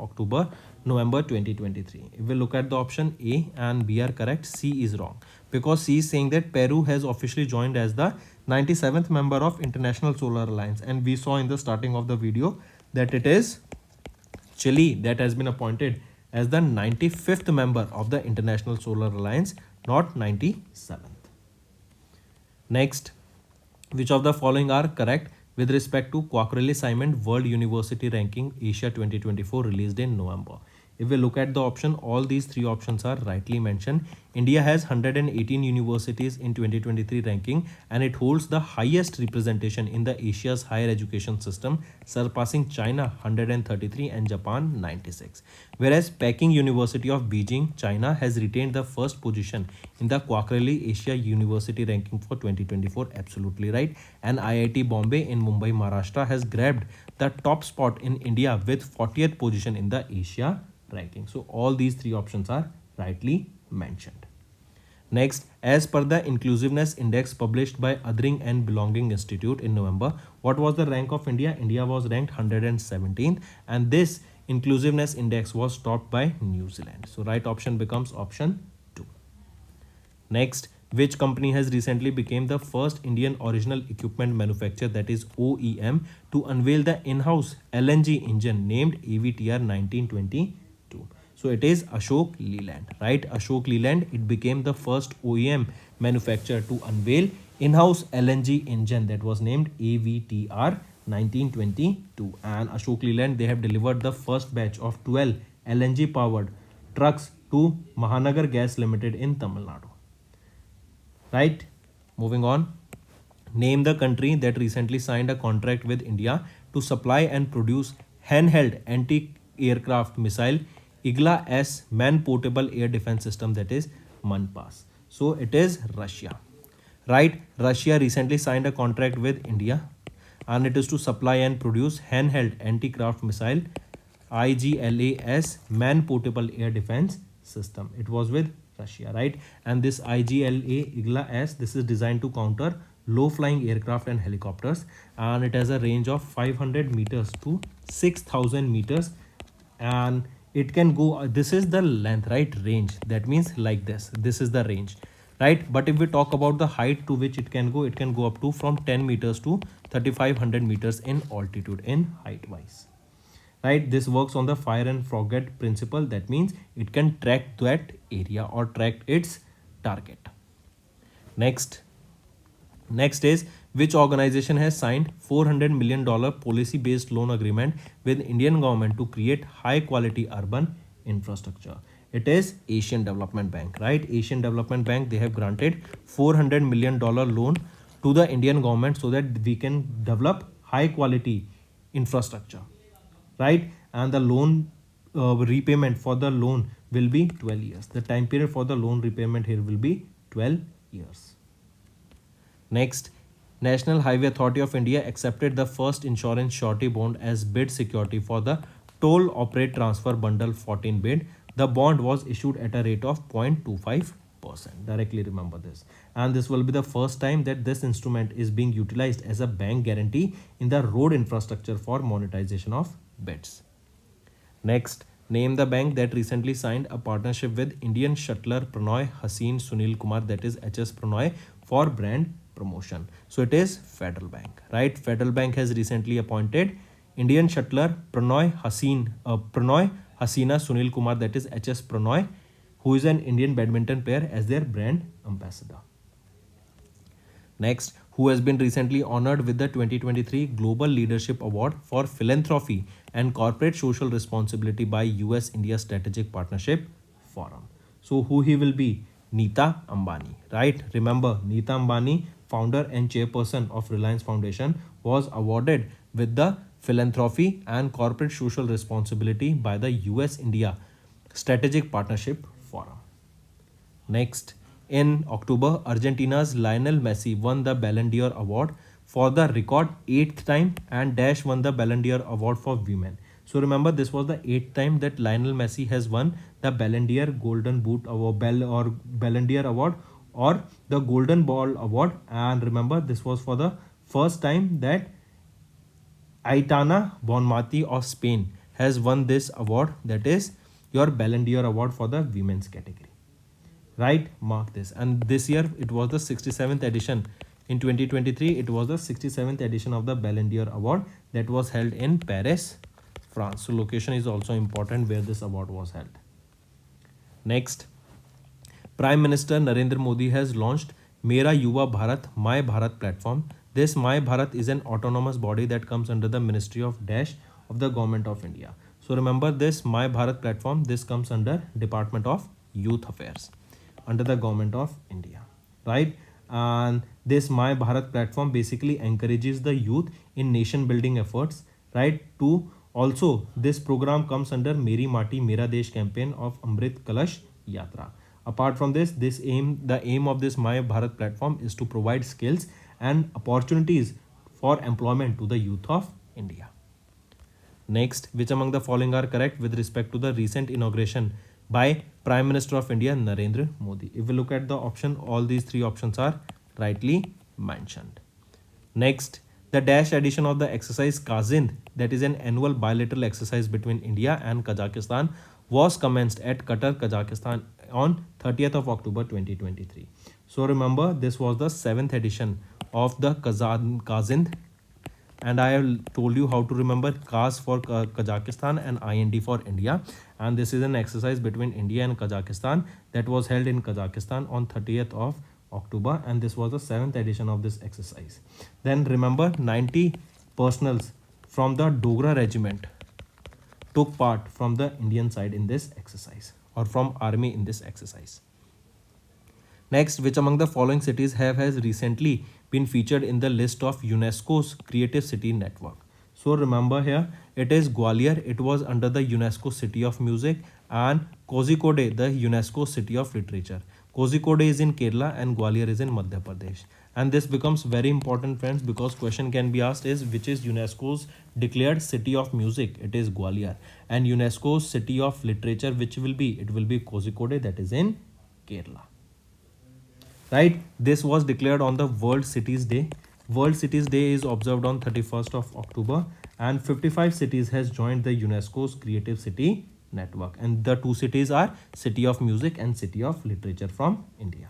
November 2023? If we look at the option A and B are correct, C is wrong, because C is saying that Peru has officially joined as the 97th member of International Solar Alliance, and we saw in the starting of the video that it is Chile that has been appointed as the 95th member of the International Solar Alliance, not 97th. Next, which of the following are correct with respect to Quacquarelli Simon World University Ranking Asia 2024 released in November? If we look at the option, all these three options are rightly mentioned. India has 118 universities in 2023 ranking, and it holds the highest representation in the Asia's higher education system, surpassing China 133 and Japan 96. Whereas Peking University of Beijing, China, has retained the first position in the Quarterly Asia University ranking for 2024. Absolutely right. And IIT Bombay in Mumbai, Maharashtra, has grabbed the top spot in India with 40th position in the Asia ranking. So all these three options are rightly mentioned. Next, as per the Inclusiveness Index published by Othering and Belonging Institute in November, what was the rank of India? India was ranked 117th, and this Inclusiveness Index was topped by New Zealand. So right option becomes option 2. Next, which company has recently become the first Indian original equipment manufacturer, that is OEM, to unveil the in-house LNG engine named AVTR 1922? So it is Ashok Leyland, right? Ashok Leyland, it became the first OEM manufacturer to unveil in-house LNG engine that was named AVTR 1922. And Ashok Leyland, they have delivered the first batch of 12 LNG powered trucks to Mahanagar Gas Limited in Tamil Nadu. Right? Moving on. Name the country that recently signed a contract with India to supply and produce handheld anti-aircraft missile Igla S man-portable air defense system, that is MANPAS. So it is Russia. Right? Russia recently signed a contract with India, and it is to supply and produce handheld anti-craft missile IGLAS man-portable air defense system. It was with Russia, right? And this IGLA S, this is designed to counter low-flying aircraft and helicopters, and it has a range of 500 meters to 6,000 meters, and it can go, this is the length, right? Range, that means like this is the range, right? But if we talk about the height to which it can go up to from 10 meters to 3,500 meters in altitude, in height wise, right? This works on the fire and forget principle. That means it can track that area or track its target. Next is, which organization has signed $400 million policy based loan agreement with Indian government to create high quality urban infrastructure? It is Asian Development Bank, right? Asian Development Bank, they have granted $400 million loan to the Indian government so that we can develop high quality infrastructure, right? And the loan repayment for the loan will be 12 years. The time period for the loan repayment here will be 12 years. Next, National Highway Authority of India accepted the first insurance surety bond as bid security for the Toll Operate Transfer Bundle 14 bid. The bond was issued at a rate of 0.25%. Directly remember this. And this will be the first time that this instrument is being utilized as a bank guarantee in the road infrastructure for monetization of bids. Next, name the bank that recently signed a partnership with Indian shuttler Pranoy Haseen Sunil Kumar, that is HS Pranoy, for brand promotion. So it is Federal Bank, right? Federal Bank has recently appointed Indian shuttler Pranoy Hasina Sunil Kumar, that is HS Pranoy, who is an Indian badminton player, as their brand ambassador. Next, who has been recently honored with the 2023 Global Leadership Award for Philanthropy and Corporate Social Responsibility by US India Strategic Partnership Forum. So who he will be? Neeta Ambani, right? Remember, Neeta Ambani, founder and chairperson of Reliance Foundation, was awarded with the Philanthropy and Corporate Social Responsibility by the US India Strategic Partnership Forum. Next, in October, Argentina's Lionel Messi won the Ballon d'Or award for the record 8th time, and Dash won the Ballon d'Or award for women. So remember, this was the 8th time that Lionel Messi has won the Ballon d'Or Golden Boot Award, Ballon d'Or award, or the Golden Ball award. And remember, this was for the first time that Aitana Bonmati of Spain has won this award, that is your Ballon d'Or award for the women's category. Right? Mark this. And this year it was the 67th edition. In 2023, it was the 67th edition of the Ballon d'Or award that was held in Paris, France. So location is also important where this award was held. Next, Prime Minister Narendra Modi has launched Mera Yuva Bharat, My Bharat platform. This My Bharat is an autonomous body that comes under the Ministry of Dash of the Government of India. So remember this My Bharat platform, this comes under Department of Youth Affairs under the Government of India, right? And this My Bharat platform basically encourages the youth in nation building efforts, right? To also this program comes under Meri Mati Mera Desh campaign of Amrit Kalash Yatra. Apart from this, the aim of this My Bharat platform is to provide skills and opportunities for employment to the youth of India. Next, which among the following are correct with respect to the recent inauguration by Prime Minister of India Narendra Modi? If we look at the option, all these three options are rightly mentioned. Next, the dash edition of the exercise Kazind, that is an annual bilateral exercise between India and Kazakhstan, was commenced at Qatar, Kazakhstan on 30th of October 2023. So remember, this was the 7th edition of the Kazind, and I have told you how to remember Kaz for Kazakhstan and IND for India. And this is an exercise between India and Kazakhstan that was held in Kazakhstan on 30th of October, and this was the 7th edition of this exercise. Then remember, 90 personals from the Dogra regiment took part from the Indian side in this exercise, or from army in this exercise. Next, which among the following cities has recently been featured in the list of UNESCO's Creative City Network? So remember here, it is Gwalior, it was under the UNESCO City of Music, and Kozhikode, the UNESCO City of Literature. Kozhikode is in Kerala and Gwalior is in Madhya Pradesh. And this becomes very important, friends, because question can be asked is which is UNESCO's declared City of Music? It is Gwalior. And UNESCO's City of Literature, which will be? It will be Kozhikode, that is in Kerala. Right, this was declared on the World Cities Day. World Cities Day is observed on 31st of October, and 55 cities has joined the UNESCO's Creative City Network, and the two cities are City of Music and City of Literature from India.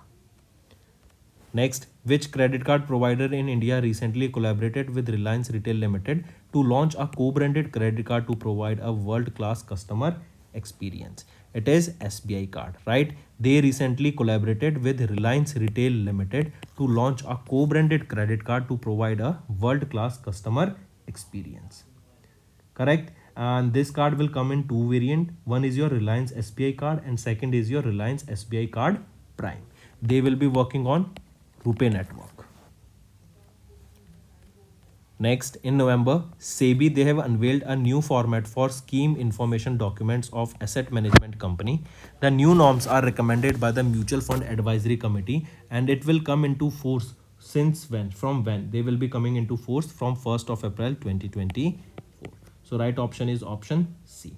Next, which credit card provider in India recently collaborated with Reliance Retail Limited to launch a co-branded credit card to provide a world-class customer experience? It is SBI card, right? They recently collaborated with Reliance Retail Limited to launch a co-branded credit card to provide a world-class customer experience. Correct? And this card will come in two variant. One is your Reliance SBI card and second is your Reliance SBI card Prime. They will be working on RuPay network. Next, in November, SEBI, they have unveiled a new format for scheme information documents of asset management company. The new norms are recommended by the Mutual Fund Advisory Committee, and it will come into force since when? From when? They will be coming into force from 1st of April 2024. So right option is option C.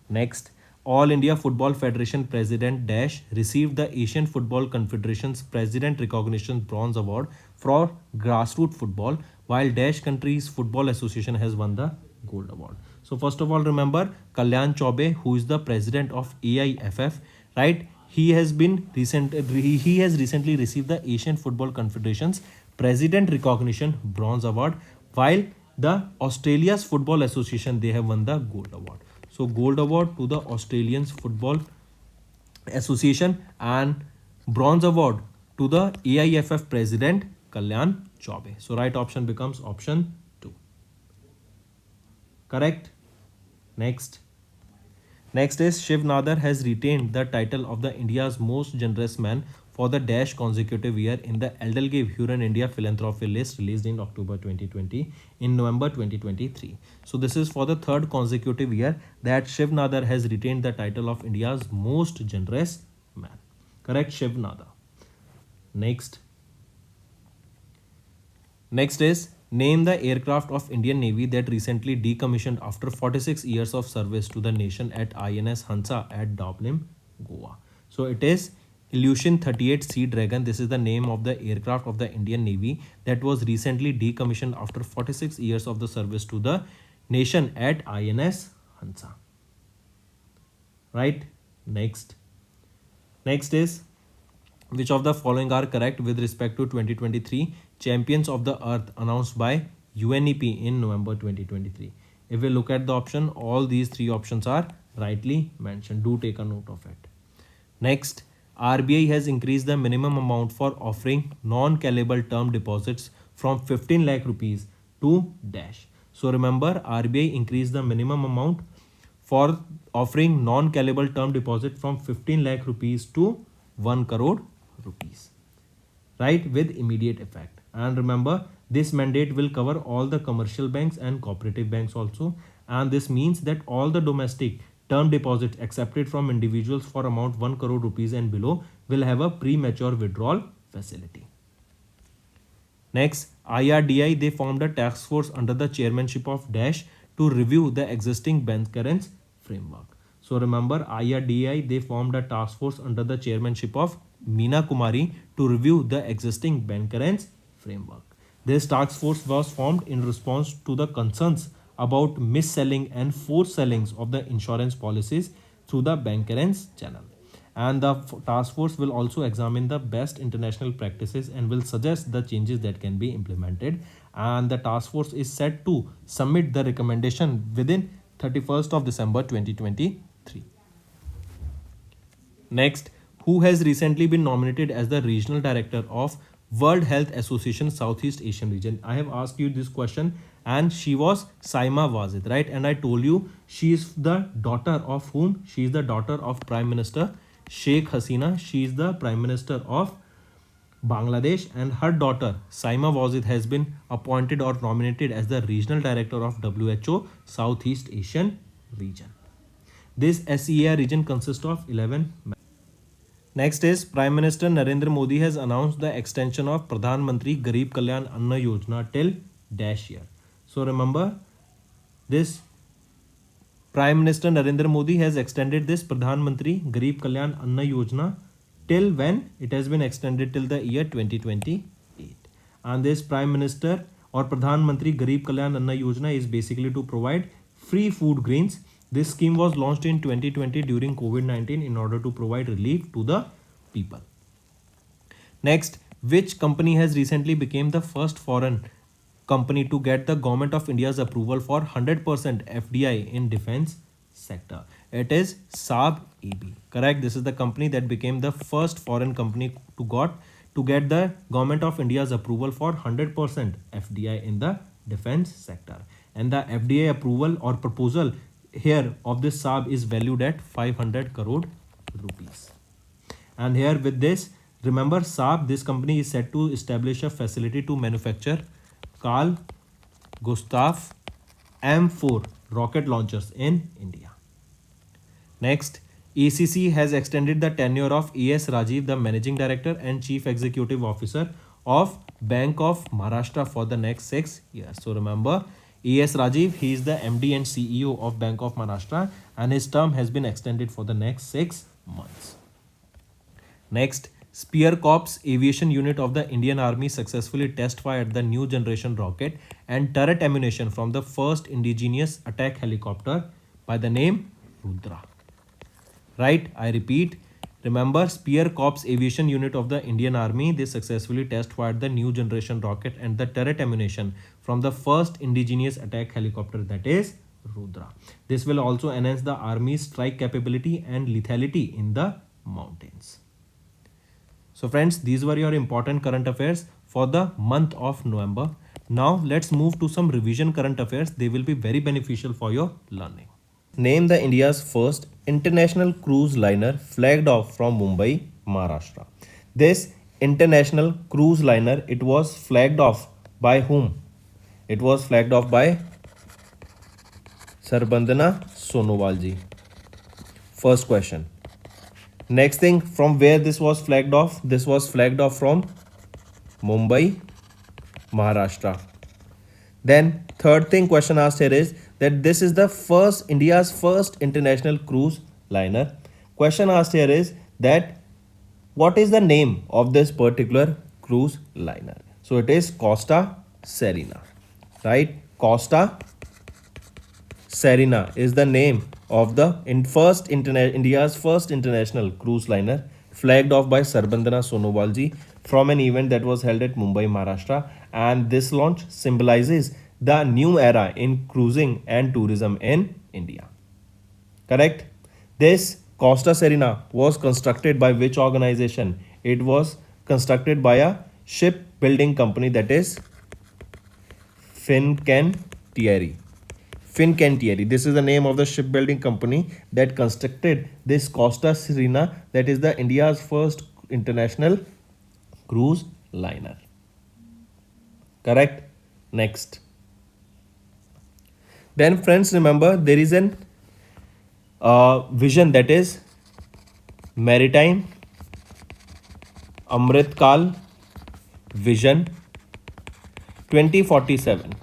Next, All India Football Federation President Dash received the Asian Football Confederation's President Recognition Bronze Award for grassroots football, while Dash Countries Football Association has won the Gold Award. So first of all, remember Kalyan Chaube, who is the president of AIFF, right? He has recently received the Asian Football Confederation's President Recognition Bronze Award, while the Australia's Football Association, they have won the Gold Award. So Gold Award to the Australian Football Association and Bronze Award to the AIFF President Kalyan Chaube. So right option becomes option 2. Correct. Next is Shiv Nadar has retained the title of the India's most generous man for the dash consecutive year in the Edelweiss Huron India Philanthropy list released in October 2020 in November 2023. So this is for the third consecutive year that Shiv Nadar has retained the title of India's most generous man. Correct, Shiv Nadar. Next is name the aircraft of Indian Navy that recently decommissioned after 46 years of service to the nation at INS Hansa at Dublin, Goa. So it is Ilyushin 38 Sea Dragon. This is the name of the aircraft of the Indian Navy that was recently decommissioned after 46 years of the service to the nation at INS Hansa. Right? Next is which of the following are correct with respect to 2023 Champions of the Earth announced by UNEP in November 2023. If we look at the option, all these three options are rightly mentioned. Do take a note of it. Next, RBI has increased the minimum amount for offering non-callable term deposits from 15 lakh rupees to dash. So remember, RBI increased the minimum amount for offering non-callable term deposit from 15 lakh rupees to 1 crore rupees, right, with immediate effect. And remember, this mandate will cover all the commercial banks and cooperative banks also, and this means that all the domestic term deposits accepted from individuals for amount 1 crore rupees and below will have a premature withdrawal facility. Next, IRDI, they formed a task force under the chairmanship of Dash to review the existing bancassurance framework. So remember, IRDI, they formed a task force under the chairmanship of Meena Kumari to review the existing bancassurance framework. This task force was formed in response to the concerns about mis-selling and forced sellings of the insurance policies through the bancassurance channel. And the task force will also examine the best international practices and will suggest the changes that can be implemented. And the task force is set to submit the recommendation within 31st of December 2023. Next, who has recently been nominated as the regional director of World Health Association Southeast Asian region? I have asked you this question, and she was Saima Wazid, right? And I told you she is the daughter of whom? She is the daughter of Prime Minister Sheikh Hasina. She is the Prime Minister of Bangladesh, and her daughter Saima Wazid has been appointed or nominated as the regional director of WHO Southeast Asian region. This SEA region consists of 11. Next is Prime Minister Narendra Modi has announced the extension of Pradhan Mantri Garib Kalyan Anna Yojana till dash year. So remember, this Prime Minister Narendra Modi has extended this Pradhan Mantri Garib Kalyan Anna Yojana till when? It has been extended till the year 2028. And this Prime Minister or Pradhan Mantri Garib Kalyan Anna Yojana is basically to provide free food grains. This scheme was launched in 2020 during COVID-19 in order to provide relief to the people. Next, which company has recently become the first foreign company to get the government of India's approval for 100% FDI in defense sector? It is Saab AB. Correct. This is the company that became the first foreign company to get the government of India's approval for 100% FDI in the defense sector. And the FDI approval or proposal here of this Saab is valued at 500 crore rupees. And here with this, remember Saab, this company is set to establish a facility to manufacture Carl Gustav M4 rocket launchers in India. Next, ECC has extended the tenure of ES Rajiv, the Managing Director and Chief Executive Officer of Bank of Maharashtra for the next 6 years. So remember, ES Rajiv, he is the MD and CEO of Bank of Maharashtra, and his term has been extended for the next 6 months. Next, Spear Corps Aviation Unit of the Indian Army successfully test fired the new generation rocket and turret ammunition from the first indigenous attack helicopter by the name Rudra. Right, I repeat, remember Spear Corps Aviation Unit of the Indian Army, they successfully test fired the new generation rocket and the turret ammunition from the first indigenous attack helicopter, that is Rudra. This will also enhance the Army's strike capability and lethality in the mountains. So friends, these were your important current affairs for the month of November. Now let's move to some revision current affairs. They will be very beneficial for your learning. Name the India's first international cruise liner flagged off from Mumbai, Maharashtra. This international cruise liner, it was flagged off by whom? It was flagged off by Sarbandana Sonowal ji. First question. Next thing, from where this was flagged off? This was flagged off from Mumbai, Maharashtra. Then third thing question asked here is that this is the first India's first international cruise liner. Question asked here is that what is the name of this particular cruise liner? So it is Costa Serena, right? Costa Serena is the name of the India's first international cruise liner, flagged off by Sarbandana Sonowal ji from an event that was held at Mumbai, Maharashtra. And this launch symbolizes the new era in cruising and tourism in India. Correct? This Costa Serena was constructed by which organization? It was constructed by a shipbuilding company, that is Fincantieri. Fincantieri. This is the name of the shipbuilding company that constructed this Costa Serena, that is the India's first international cruise liner. Correct? Next. Then friends, remember there is an vision, that is maritime Amritkal vision 2047.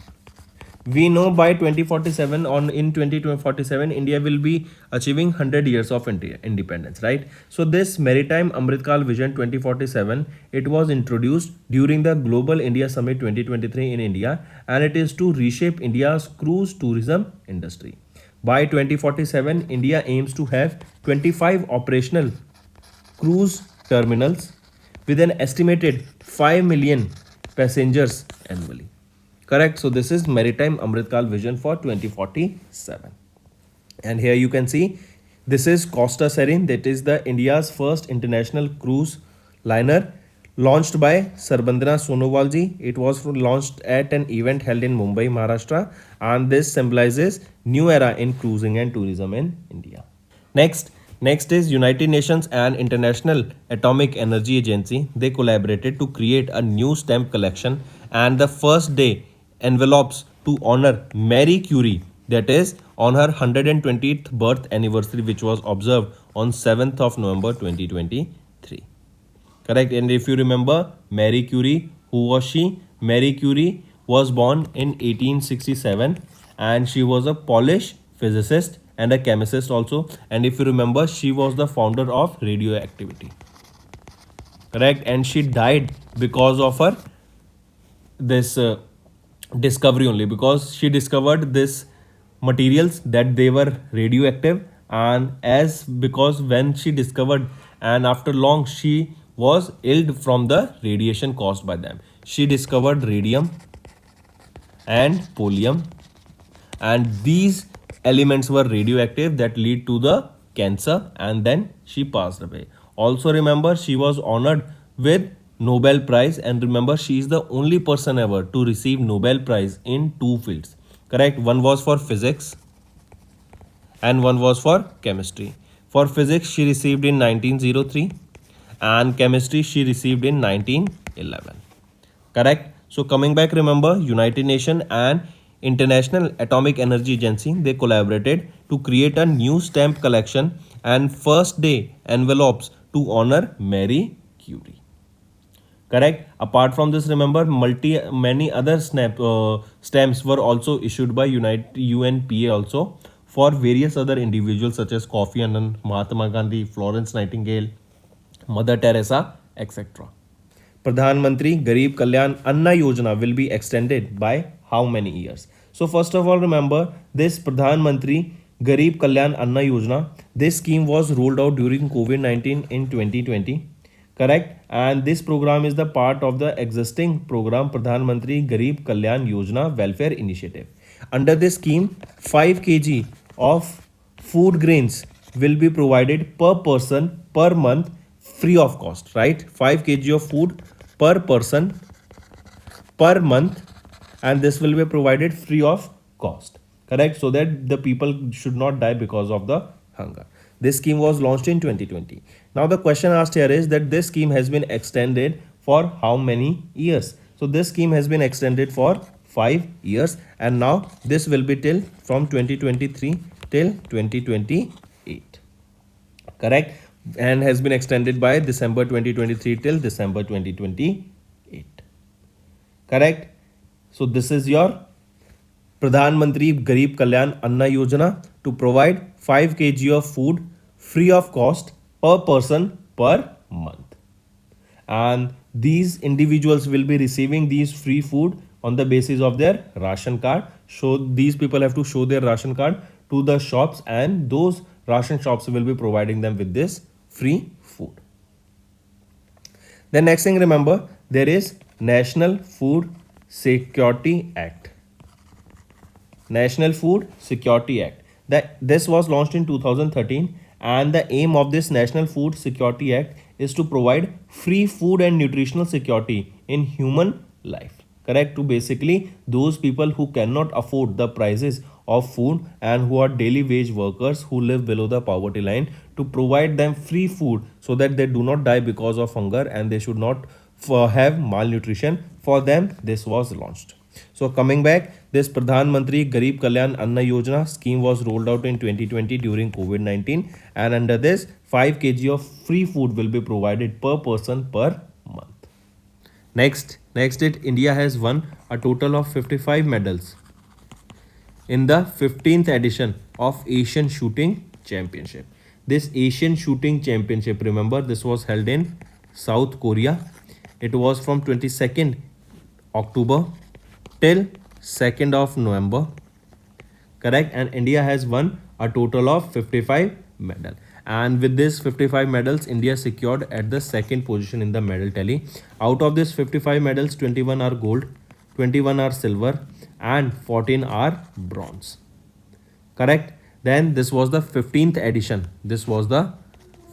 We know by 2047, on in 2047 India will be achieving 100 years of independence, right? So this maritime Amritkal vision 2047, it was introduced during the Global India Summit 2023 in India, and it is to reshape India's cruise tourism industry. By 2047 India aims to have 25 operational cruise terminals with an estimated 5 million passengers annually. Correct? So this is Maritime Amritkal vision for 2047. And here you can see this is Costa Serene, that is the India's first international cruise liner launched by Sarbandana Sonowal ji. It was launched at an event held in Mumbai, Maharashtra, and this symbolizes new era in cruising and tourism in India. Next is United Nations and International Atomic Energy Agency. They collaborated to create a new stamp collection and the first day envelopes to honor Marie Curie, that is on her 120th birth anniversary, which was observed on 7th of November 2023. Correct? And if you remember Marie Curie, who was she? Marie Curie was born in 1867 and she was a Polish physicist and a chemist also. And if you remember, she was the founder of radioactivity. Correct? And she died because of her this discovery only, because she discovered this materials that they were radioactive, and as because when she discovered and after long she was ill from the radiation caused by them. She discovered radium and polonium, and these elements were radioactive that lead to the cancer, and then she passed away. Also remember, she was honored with Nobel Prize, and remember she is the only person ever to receive Nobel Prize in two fields. Correct? One was for physics and one was for chemistry. For physics she received in 1903 and chemistry she received in 1911. Correct? So coming back, remember United Nations and International Atomic Energy Agency, they collaborated to create a new stamp collection and first day envelopes to honor Marie Curie. Correct? Apart from this, remember many other stamps were also issued by UNPA also for various other individuals such as Kofi Annan, Mahatma Gandhi, Florence Nightingale, Mother Teresa, etc. Pradhan Mantri Garib Kalyan Anna Yojana will be extended by how many years? So first of all, remember this Pradhan Mantri Garib Kalyan Anna Yojana, this scheme was rolled out during COVID-19 in 2020. Correct? And this program is the part of the existing program Pradhan Mantri Garib Kalyan Yojana Welfare Initiative. Under this scheme, 5 kg of food grains will be provided per person per month free of cost, right? 5 kg of food per person per month, and this will be provided free of cost. Correct? So that the people should not die because of the hunger. This scheme was launched in 2020. Now the question asked here is that this scheme has been extended for how many years? So this scheme has been extended for 5 years, and now this will be till from 2023 till 2028. Correct? And has been extended by December 2023 till December 2028. Correct? So this is your Pradhan Mantri Garib Kalyan Anna Yojana to provide 5 kg of food free of cost per person per month. And these individuals will be receiving these free food on the basis of their ration card. So these people have to show their ration card to the shops, and those ration shops will be providing them with this free food. The next thing, remember, there is National Food Security Act. National Food Security Act. This was launched in 2013, and the aim of this National Food Security Act is to provide free food and nutritional security in human life. Correct? To basically those people who cannot afford the prices of food and who are daily wage workers who live below the poverty line, to provide them free food so that they do not die because of hunger and they should not have malnutrition. For them, this was launched. So coming back, this Pradhan Mantri Garib Kalyan Anna Yojana scheme was rolled out in 2020 during COVID-19, and under this 5 kg of free food will be provided per person per month. Next India has won a total of 55 medals in the 15th edition of Asian Shooting Championship. This Asian Shooting Championship, remember, this was held in South Korea. It was from 22nd October till 2nd of November. Correct? And India has won a total of 55 medals. And with this 55 medals, India secured at the second position in the medal tally. Out of this 55 medals, 21 are gold, 21 are silver, and 14 are bronze. Correct? Then this was the 15th edition. This was the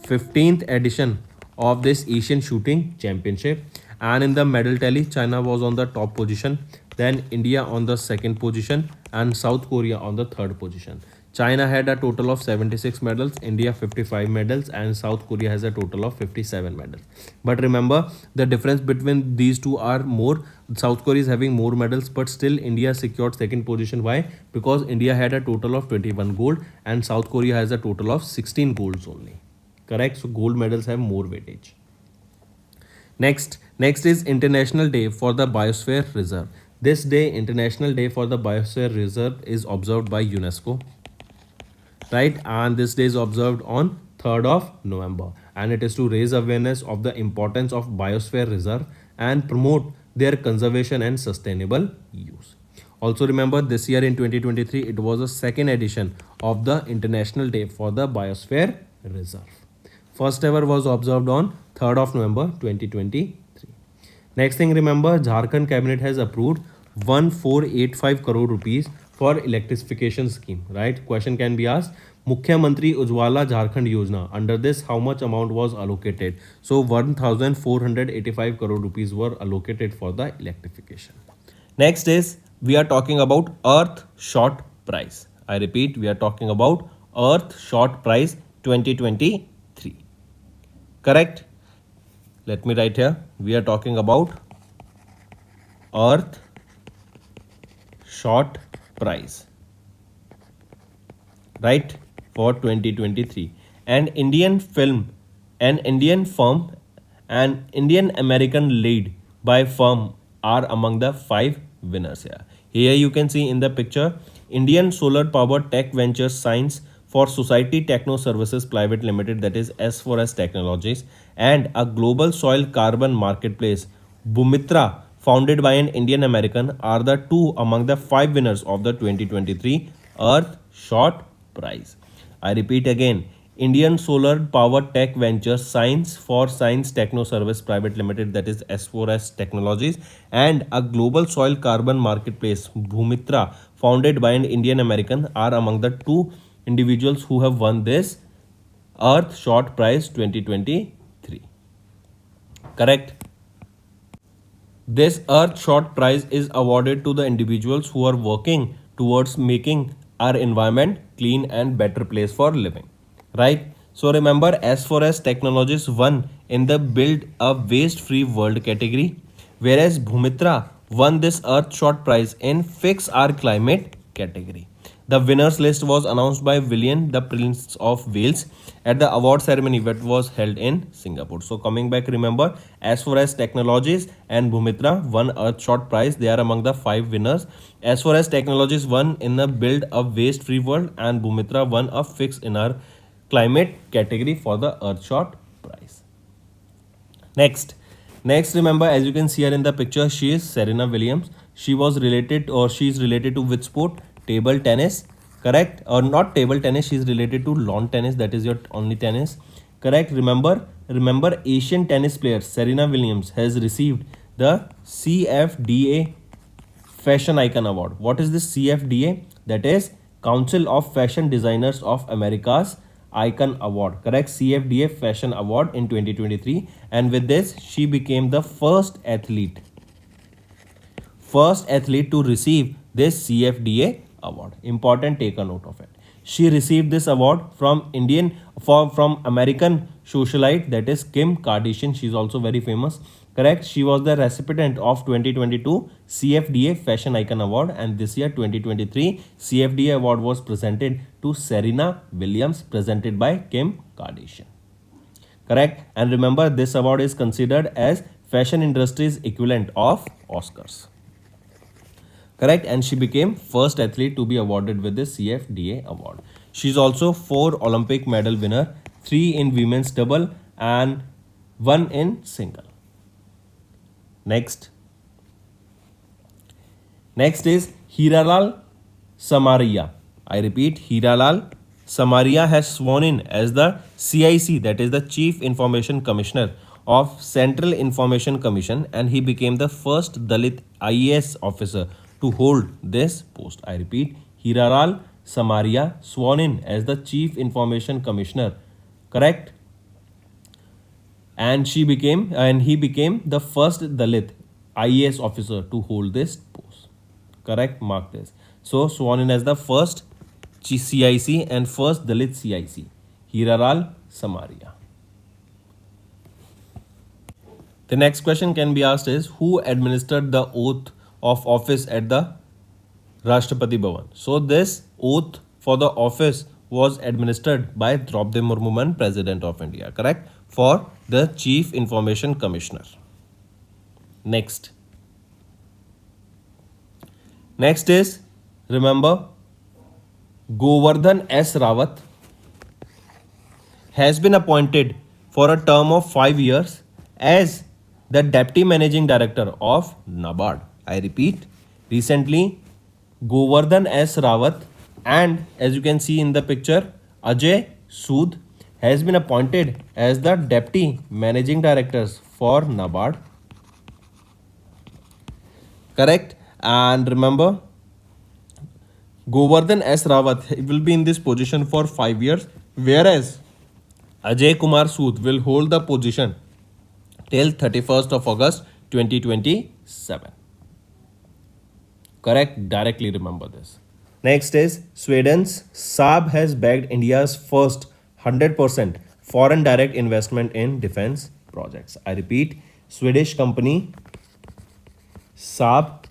15th edition of this Asian Shooting Championship. And in the medal tally, China was on the top position, then India on the second position, and South Korea on the third position. China had a total of 76 medals, India 55 medals, and South Korea has a total of 57 medals. But remember, the difference between these two are more. South Korea is having more medals, but still India secured second position. Why? Because India had a total of 21 gold and South Korea has a total of 16 golds only. Correct? So gold medals have more weightage. Next is International Day for the Biosphere Reserve. This day, International Day for the Biosphere Reserve, is observed by UNESCO. Right? And this day is observed on 3rd of November. And it is to raise awareness of the importance of Biosphere Reserve and promote their conservation and sustainable use. Also remember, this year in 2023, it was the second edition of the International Day for the Biosphere Reserve. First ever was observed on 3rd of November 2023. Next thing, remember, Jharkhand cabinet has approved 1485 crore rupees for electrification scheme. Right? Question can be asked, Mukhyamantri Ujjwala Jharkhand Yojana, under this how much amount was allocated? So 1485 crore rupees were allocated for the electrification. Next is, we are talking about Earth Shot Prize. I repeat, we are talking about Earth Shot Prize 2023. Correct? Let me write here. We are talking about Earth Shot Prize, right, for 2023. An Indian firm, an Indian American lead by firm are among the 5 winners here. Here you can see in the picture, Indian Solar Power Tech Ventures Science for Society Techno Services Private Limited, that is S4S Technologies, and a global soil carbon marketplace, Bhumitra, founded by an Indian American, are the 2 among the 5 winners of the 2023 Earth Shot Prize. I repeat again, Indian Solar Power Tech Ventures Science for Science Techno Service Private Limited, that is S4S Technologies, and a global soil carbon marketplace, Bhumitra, founded by an Indian American, are among the 2 individuals who have won this Earth Shot Prize 2023. Correct? This Earth Shot Prize is awarded to the individuals who are working towards making our environment clean and better place for living. Right? So remember, S4S Technologies won in the Build a Waste-Free World category, whereas Bhumitra won this Earth Shot Prize in Fix Our Climate category. The winners list was announced by William, the Prince of Wales, at the award ceremony that was held in Singapore. So coming back, remember, S4S Technologies and Bhumitra won Earth Shot Prize. They are among the 5 winners. S4S Technologies won in the Build a Waste-Free World and Bhumitra won a Fix in Our Climate category for the Earth Shot Prize. Next, remember, as you can see here in the picture, she is Serena Williams. She was related, or she is related to which sport? Table tennis. Correct? Or not table tennis, she is related to lawn tennis, that is your only tennis. Correct? Remember, Asian tennis player Serena Williams has received the CFDA Fashion Icon Award. What is this CFDA? That is Council of Fashion Designers of America's Icon Award. Correct? CFDA Fashion Award in 2023. And with this, she became the first athlete to receive this CFDA award. Important, take a note of it. She received this award from from American socialite, that is Kim Kardashian. She's also very famous. Correct. She was the recipient of 2022 CFDA Fashion Icon Award, and this year 2023 CFDA award was presented to Serena Williams, presented by Kim Kardashian. Correct. And remember, this award is considered as fashion industry's equivalent of Oscars. Correct. And she became first athlete to be awarded with the CFDA award. She's also 4 Olympic medal winner, 3 in women's double and 1 in single. Next is Hiralal Samaria. I repeat, Hiralal Samaria has sworn in as the CIC, that is the Chief Information Commissioner of Central Information Commission, and he became the first Dalit IAS officer to hold this post. I repeat, Hiralal Samaria sworn in as the Chief Information Commissioner. Correct? And he became the first Dalit IAS officer to hold this post. Correct? Mark this. So sworn in as the first CIC and first Dalit CIC, Hiralal Samaria. The next question can be asked is, who administered the oath of office at the Rashtrapati Bhavan? So this oath for the office was administered by Draupadi Murmu, President of India. Correct? For the Chief Information Commissioner. Next is, remember, Govardhan S. Rawat has been appointed for a term of 5 years as the Deputy Managing Director of NABARD. I repeat, recently Govardhan S. Rawat and, as you can see in the picture, Ajay Sood has been appointed as the Deputy Managing Directors for NABARD. Correct? And remember, Govardhan S. Rawat will be in this position for 5 years, whereas Ajay Kumar Sood will hold the position till 31st of August 2027. Correct? Directly remember this. Next is, Sweden's Saab has bagged India's first 100% foreign direct investment in defense projects. I repeat, Swedish company Saab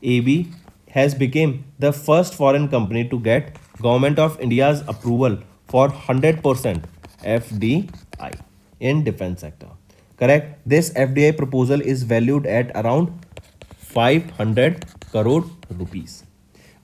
AB has become the first foreign company to get Government of India's approval for 100% FDI in defense sector. Correct? This FDI proposal is valued at around 500 crore rupees.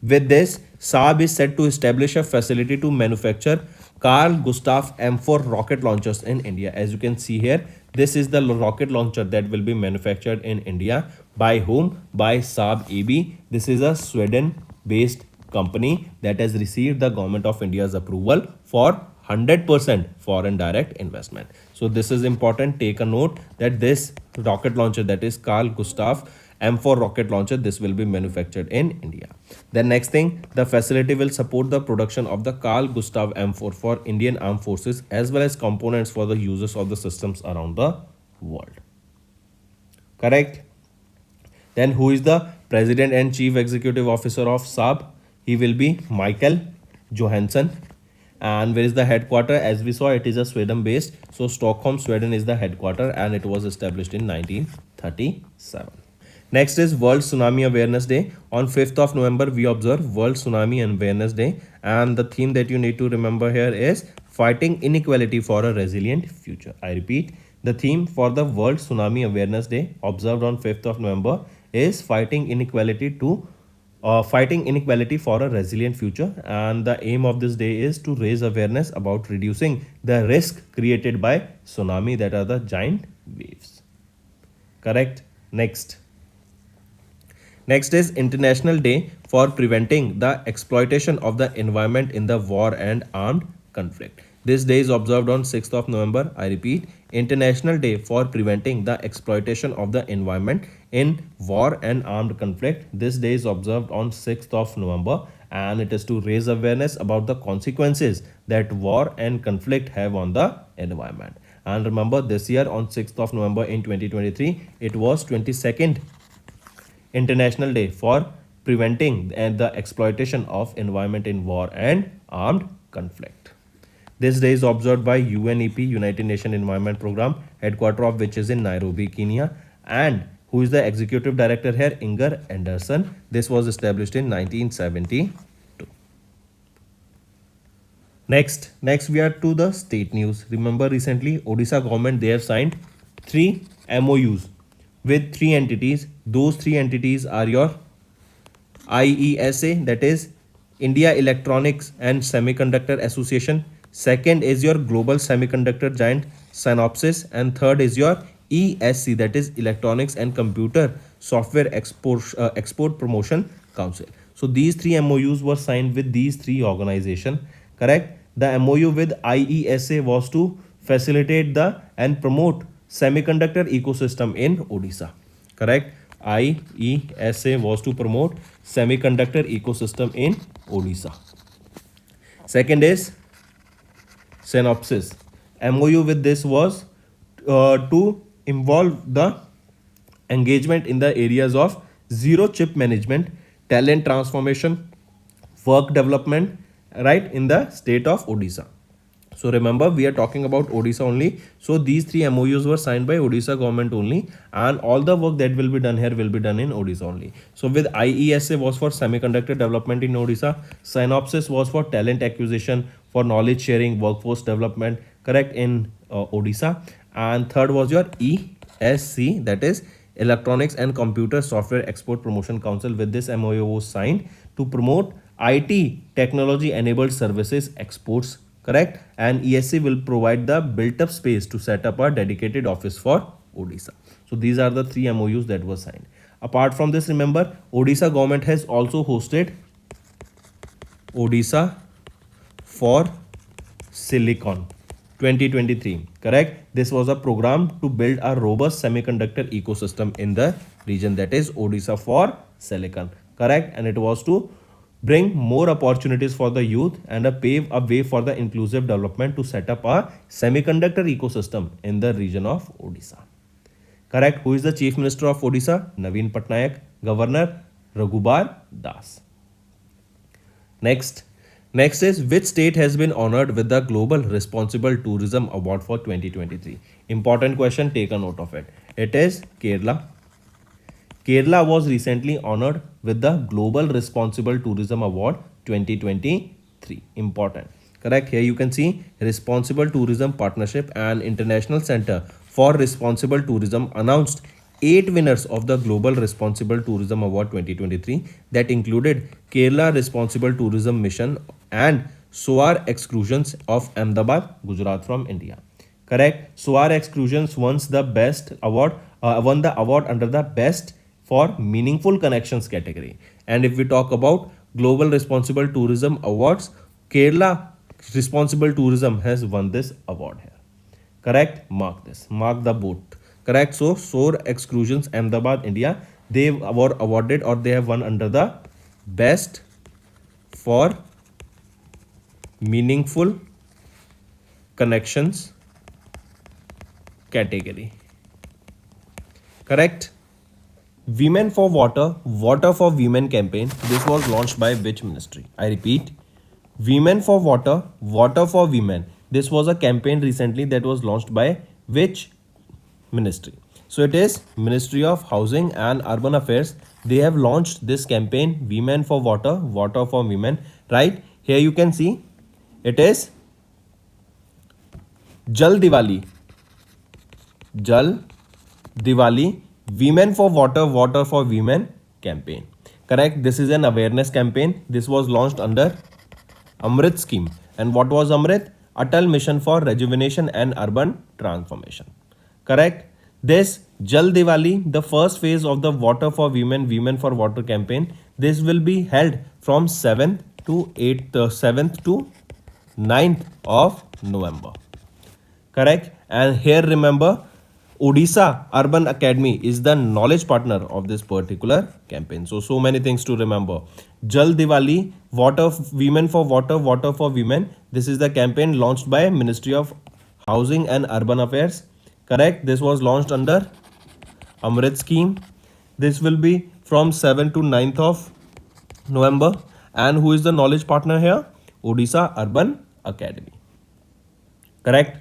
With this, Saab is set to establish a facility to manufacture Carl Gustav M4 rocket launchers in India. As you can see here, this is the rocket launcher that will be manufactured in India. By whom? By Saab AB. This is a Sweden-based company that has received the Government of India's approval for 100% foreign direct investment. So this is important. Take a note that this rocket launcher, that is Carl Gustav M4 rocket launcher, this will be manufactured in India. Then next thing, the facility will support the production of the Carl Gustav M4 for Indian Armed Forces as well as components for the users of the systems around the world. Correct? Then who is the President and Chief Executive Officer of Saab? He will be Michael Johansson. And where is the headquarter? As we saw, it is a Sweden based. So Stockholm, Sweden is the headquarter and it was established in 1937. Next is World Tsunami Awareness Day. On 5th of November, we observe World Tsunami Awareness Day. And the theme that you need to remember here is fighting inequality for a resilient future. I repeat, the theme for the World Tsunami Awareness Day observed on 5th of November is fighting inequality for a resilient future. And the aim of this day is to raise awareness about reducing the risk created by tsunami, that are the giant waves. Correct? Next is International Day for Preventing the Exploitation of the Environment in the War and Armed Conflict. This day is observed on 6th of November. I repeat, International Day for Preventing the Exploitation of the Environment in War and Armed Conflict. This day is observed on 6th of November and it is to raise awareness about the consequences that war and conflict have on the environment. And remember, this year on 6th of November in 2023, it was 22nd International Day for preventing the exploitation of environment in war and armed conflict. This day is observed by UNEP, United Nations Environment Program, headquarter of which is in Nairobi, Kenya, and who is the executive director here? Inger Anderson. This was established in 1972. Next we are to the state news. Remember recently Odisha government, they have signed 3 MOUs with 3 entities. Those 3 entities are your IESA, that is India Electronics and Semiconductor Association. Second is your Global Semiconductor Giant Synopsys, and third is your ESC, that is Electronics and Computer Software Export Promotion Council. So these 3 MOUs were signed with these 3 organizations. Correct. The MOU with IESA was to facilitate the and promote semiconductor ecosystem in Odisha. Correct. IESA was to promote semiconductor ecosystem in Odisha. Second is Synopsys. MOU with this was to involve the engagement in the areas of zero chip management, talent transformation, work development, right, in the state of Odisha. So remember, we are talking about Odisha only. So these 3 MOUs were signed by Odisha government only, and all the work that will be done here will be done in Odisha only. So with IESA was for semiconductor development in Odisha, Synopsys was for talent acquisition, for knowledge sharing, workforce development, correct, in Odisha, and third was your ESC, that is Electronics and Computer Software Export Promotion Council. With this MOU was signed to promote IT technology enabled services exports. Correct. And ESC will provide the built up space to set up a dedicated office for Odisha. So these are the 3 MOUs that were signed. Apart from this, remember Odisha government has also hosted Odisha for Silicon 2023. Correct. This was a program to build a robust semiconductor ecosystem in the region, that is Odisha for Silicon. Correct. And it was to bring more opportunities for the youth and pave a way for the inclusive development to set up a semiconductor ecosystem in the region of Odisha. Correct. Who is the Chief Minister of Odisha? Naveen Patnaik. Governor Raghubar Das. Next is which state has been honored with the Global Responsible Tourism Award for 2023? Important question, take a note of it. It is Kerala. Kerala was recently honored with the Global Responsible Tourism Award 2023. Important. Correct. Here you can see Responsible Tourism Partnership and International Center for Responsible Tourism announced 8 winners of the Global Responsible Tourism Award 2023 that included Kerala Responsible Tourism Mission and Soar Excursions of Ahmedabad, Gujarat from India. Correct. Soar Excursions won the award under the Best for Meaningful Connections category. And if we talk about Global Responsible Tourism Awards, Kerala Responsible Tourism has won this award here. Correct. Mark this. Mark the boat. Correct. So Soar Excursions Ahmedabad, India, they were awarded or they have won under the Best for Meaningful Connections category. Correct. Women for Water, Water for Women campaign. This was launched by which ministry? I repeat, Women for Water, Water for Women. This was a campaign recently that was launched by which ministry? So it is Ministry of Housing and Urban Affairs. They have launched this campaign, Women for Water, Water for Women. Right here you can see it is Jal Diwali. Jal Diwali, Women for Water, Water for Women campaign. Correct. This is an awareness campaign. This was launched under Amrit scheme. And what was Amrit? Atal Mission for Rejuvenation and Urban Transformation. Correct. This Jal Diwali, the first phase of the Water for Women, Women for Water campaign. This will be held from 7th to 9th of November. Correct. And here remember, Odisha Urban Academy is the knowledge partner of this particular campaign. So many things to remember. Jal Diwali, Water, Women for Water, Water for Women. This is the campaign launched by Ministry of Housing and Urban Affairs. Correct. This was launched under Amrit scheme. This will be from 7th to 9th of November. And who is the knowledge partner here? Odisha Urban Academy. Correct.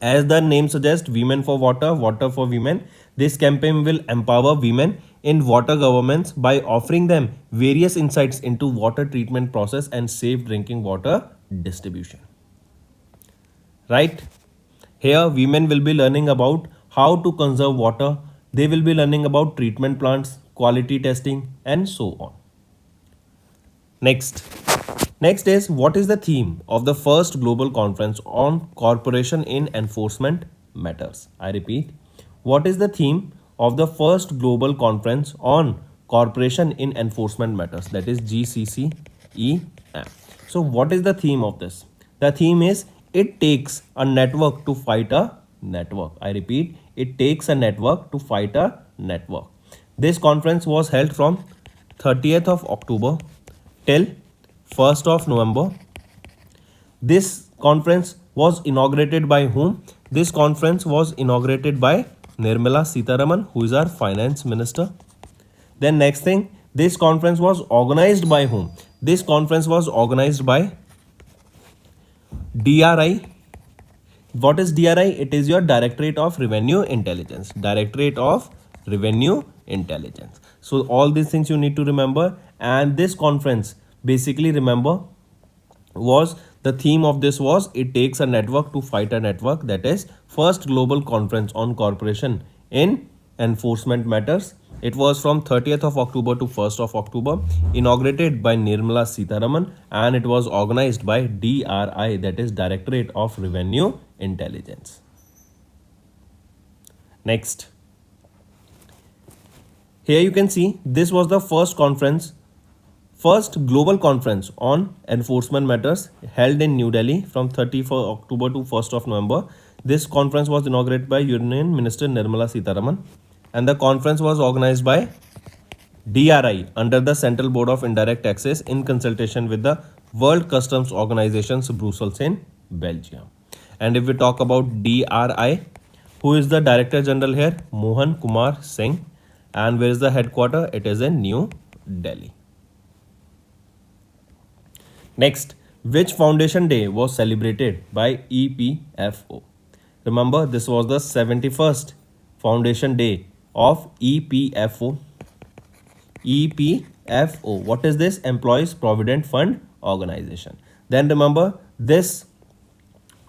As the name suggests, Women for Water, Water for Women. This campaign will empower women in water governments by offering them various insights into water treatment process and safe drinking water distribution. Right? Here, women will be learning about how to conserve water. They will be learning about treatment plants, quality testing, and so on. Next. Next is, what is the theme of the first global conference on corporation in enforcement matters? I repeat, what is the theme of the first global conference on corporation in enforcement matters? That is GCCEM. So what is the theme of this? The theme is, it takes a network to fight a network. I repeat, it takes a network to fight a network. This conference was held from 30th of October till 1st of November. This conference was inaugurated by whom? This conference was inaugurated by Nirmala Sitharaman, who is our finance minister. Then next thing, this conference was organized by whom? This conference was organized by DRI. What is DRI? It is your Directorate of Revenue Intelligence. Directorate of Revenue Intelligence. So all these things you need to remember. And this conference, basically remember, was the theme of this was, it takes a network to fight a network. That is first global conference on corporation in enforcement matters. It was from 30th of October to 1st of October, inaugurated by Nirmala Sitharaman, and it was organized by DRI, that is Directorate of Revenue Intelligence. Next. Here you can see this was the first global conference on enforcement matters held in New Delhi from 31st October to 1st of November. This conference was inaugurated by Union Minister Nirmala Sitharaman, and the conference was organized by DRI under the Central Board of Indirect Taxes in consultation with the World Customs Organization's Brussels in Belgium. And if we talk about DRI, who is the Director General here? Mohan Kumar Singh. And where is the headquarter? It is in New Delhi. Next, which foundation day was celebrated by EPFO? Remember, this was the 71st foundation day of EPFO. EPFO. What is this? Employees Provident Fund Organization. Then remember this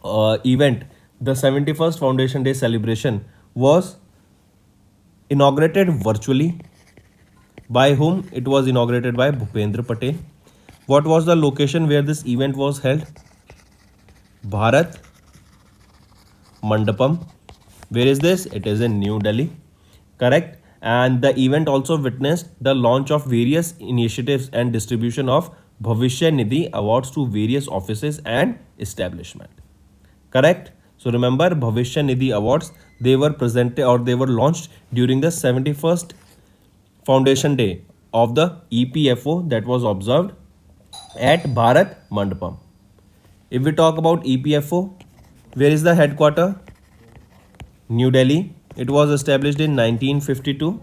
event, the 71st Foundation Day celebration, was inaugurated virtually. By whom? It was inaugurated by Bhupendra Patel. What was the location where this event was held? Bharat Mandapam. Where is this? It is in New Delhi. Correct. And the event also witnessed the launch of various initiatives and distribution of Bhavishya Nidhi awards to various offices and establishment. Correct. So remember, Bhavishya Nidhi awards, they were presented or they were launched during the 71st Foundation Day of the EPFO that was observed at Bharat Mandapam. If we talk about EPFO, where is the headquarter? New Delhi. It was established in 1952,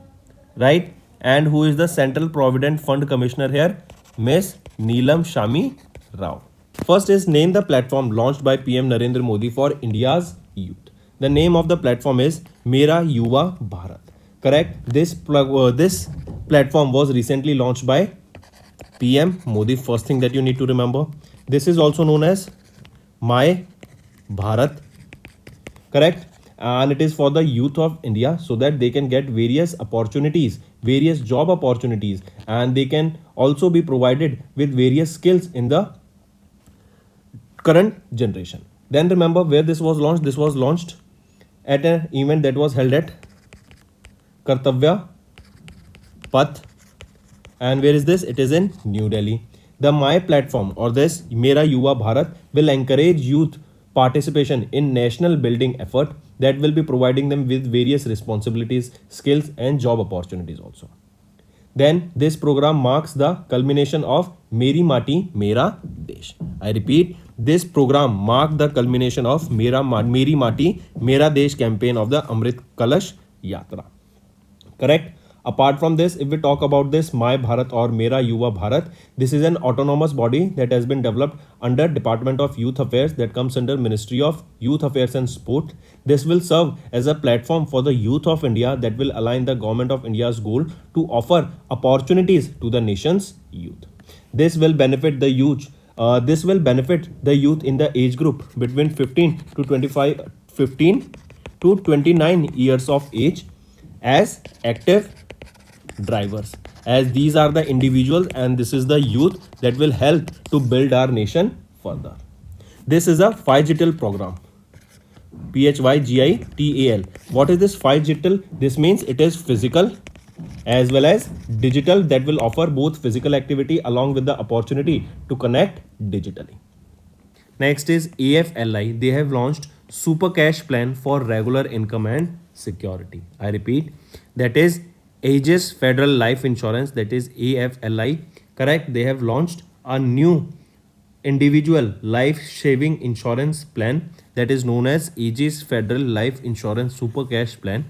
right? And who is the Central Provident Fund Commissioner here? Miss Neelam Shami Rao. First is, name the platform launched by PM Narendra Modi for India's youth. The name of the platform is Mera Yuva Bharat. Correct? This platform was recently launched by PM Modi. First thing that you need to remember. This is also known as My Bharat. Correct? And it is for the youth of India so that they can get various opportunities, various job opportunities, and they can also be provided with various skills in the current generation. Then remember where this was launched. This was launched at an event that was held at Kartavya Path. And where is this? It is in New Delhi. The My platform, or this Mera Yuva Bharat, will encourage youth participation in national building effort that will be providing them with various responsibilities, skills and job opportunities also. Then this program marks the culmination of Meri Mati Mera Desh. I repeat, this program marked the culmination of Meri Mati Mera Desh campaign of the Amrit Kalash Yatra. Correct? Apart from this, if we talk about this My Bharat or Mera Yuva Bharat, this is an autonomous body that has been developed under Department of Youth Affairs that comes under Ministry of Youth Affairs and Sport. This will serve as a platform for the youth of India that will align the government of India's goal to offer opportunities to the nation's youth. This will benefit the youth. This will benefit the youth in the age group between 15 to 29 years of age as active drivers, as these are the individuals and this is the youth that will help to build our nation further. This is a PHYGITAL program. PHYGITAL. What is this PHYGITAL? This means it is physical as well as digital, that will offer both physical activity along with the opportunity to connect digitally. Next is AFLI. They have launched Super Cash Plan for Regular Income and Security. I repeat, that is Aegis Federal Life Insurance, that is AFLI. Correct? They have launched a new individual life saving insurance plan that is known as Aegis Federal Life Insurance Super Cash Plan.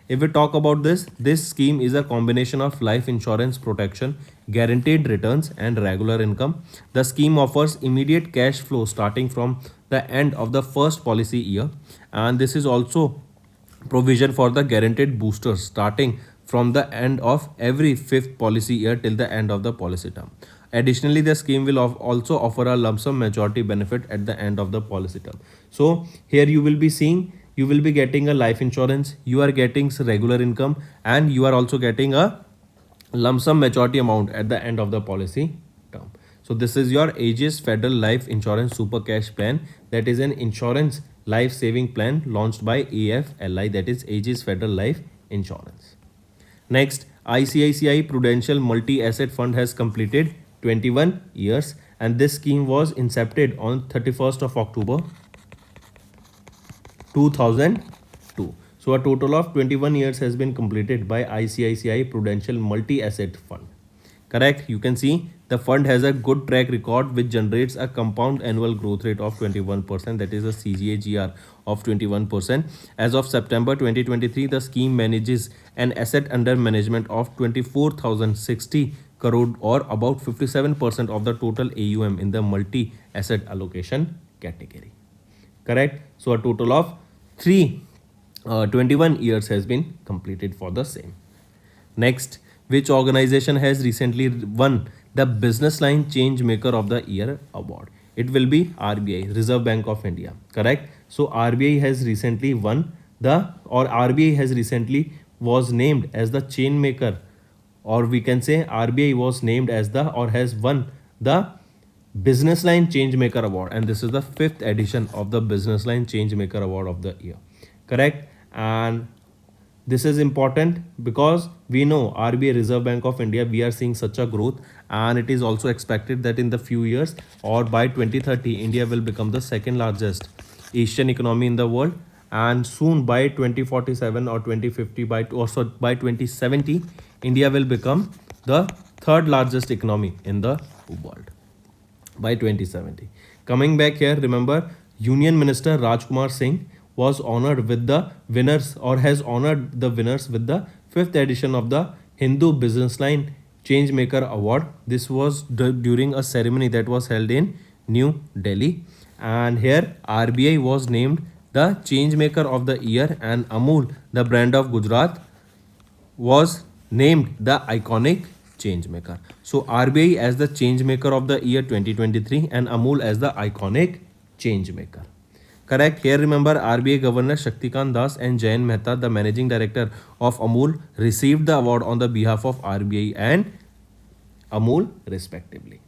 If we talk about this scheme is a combination of life insurance protection, guaranteed returns and regular income. The scheme offers immediate cash flow starting from the end of the first policy year, and this is also provision for the guaranteed boosters starting from the end of every fifth policy year till the end of the policy term. Additionally, the scheme will also offer a lump sum majority benefit at the end of the policy term. So here you will be seeing, you will be getting a life insurance, you are getting regular income, and you are also getting a lump sum maturity amount at the end of the policy term. So this is your Aegis Federal Life Insurance Super Cash Plan, that is an insurance life saving plan launched by AFLI, that is Aegis Federal Life Insurance. Next, ICICI Prudential Multi-Asset Fund has completed 21 years, and this scheme was incepted on 31st of October 2002. So a total of 21 years has been completed by ICICI Prudential Multi-Asset Fund. Correct? You can see the fund has a good track record which generates a compound annual growth rate of 21%, that is a CAGR of 21%. As of September 2023, the scheme manages an asset under management of 24,060 crore or about 57% of the total AUM in the multi-asset allocation category. Correct? So a total of 21 years has been completed for the same. Next, which organization has recently won the Business Line Change Maker of the Year award? It will be RBI, Reserve Bank of India. Correct? So RBI has recently won RBI has recently was named as the chain maker, or we can say RBI was named as the or has won the Business Line Change Maker Award, and this is the 5th edition of the Business Line Change Maker Award of the year. Correct? And this is important because we know RBI, Reserve Bank of India, we are seeing such a growth, and it is also expected that in the few years or by 2030 India will become the second largest Asian economy in the world, and soon by 2047 or 2050 by 2070 India will become the third largest economy in the world by 2070. Coming back here, remember Union Minister Rajkumar Singh was honored with the winners or has honored the winners with the 5th edition of the Hindu Business Line Changemaker Award. This was during a ceremony that was held in New Delhi, and here RBI was named the Changemaker of the Year, and Amul, the brand of Gujarat, was named the Iconic Changemaker. So RBI as the Changemaker of the Year 2023 and Amul as the Iconic Changemaker. Correct? Here remember RBI Governor Shaktikant Das and Jayan Mehta, the Managing Director of Amul, received the award on the behalf of RBI and Amul respectively.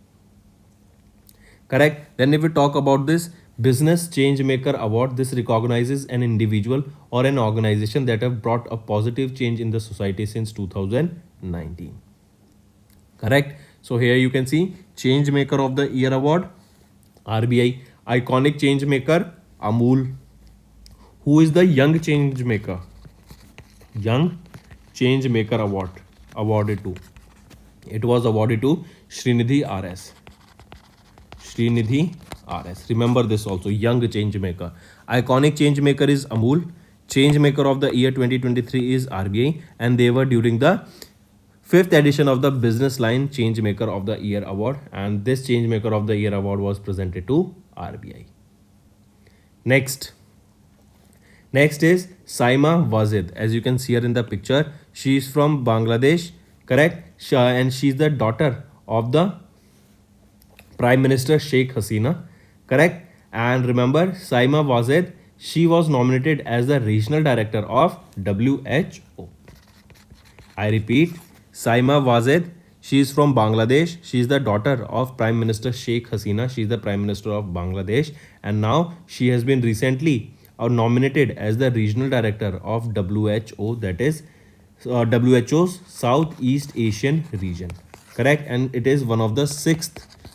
Correct? Then if we talk about this Business Changemaker Award, this recognizes an individual or an organization that have brought a positive change in the society since 2019. Correct? So here you can see Changemaker of the Year Award, RBI, Iconic Changemaker, Amul. Who is the Young Changemaker? Young Changemaker Award awarded to. It was awarded to Srinidhi RS. Srinidhi RS. Remember this also, Young Changemaker. Iconic Changemaker is Amul. change maker of the year 2023 is RBI, and they were during the fifth edition of the Business Line Change Maker of the Year award, and this Change Maker of the Year award was presented to RBI. Next is Saima Wazid. As you can see her in the picture, she is from Bangladesh, correct? And she is the daughter of the Prime Minister Sheikh Hasina, correct? And remember, Saima Wazid, she was nominated as the regional director of WHO. I repeat, Saima Wazid, she is from Bangladesh. She is the daughter of Prime Minister Sheikh Hasina. She is the Prime Minister of Bangladesh, and now she has been recently nominated as the regional director of WHO, that is WHO's Southeast Asian region, correct? And it is one of the six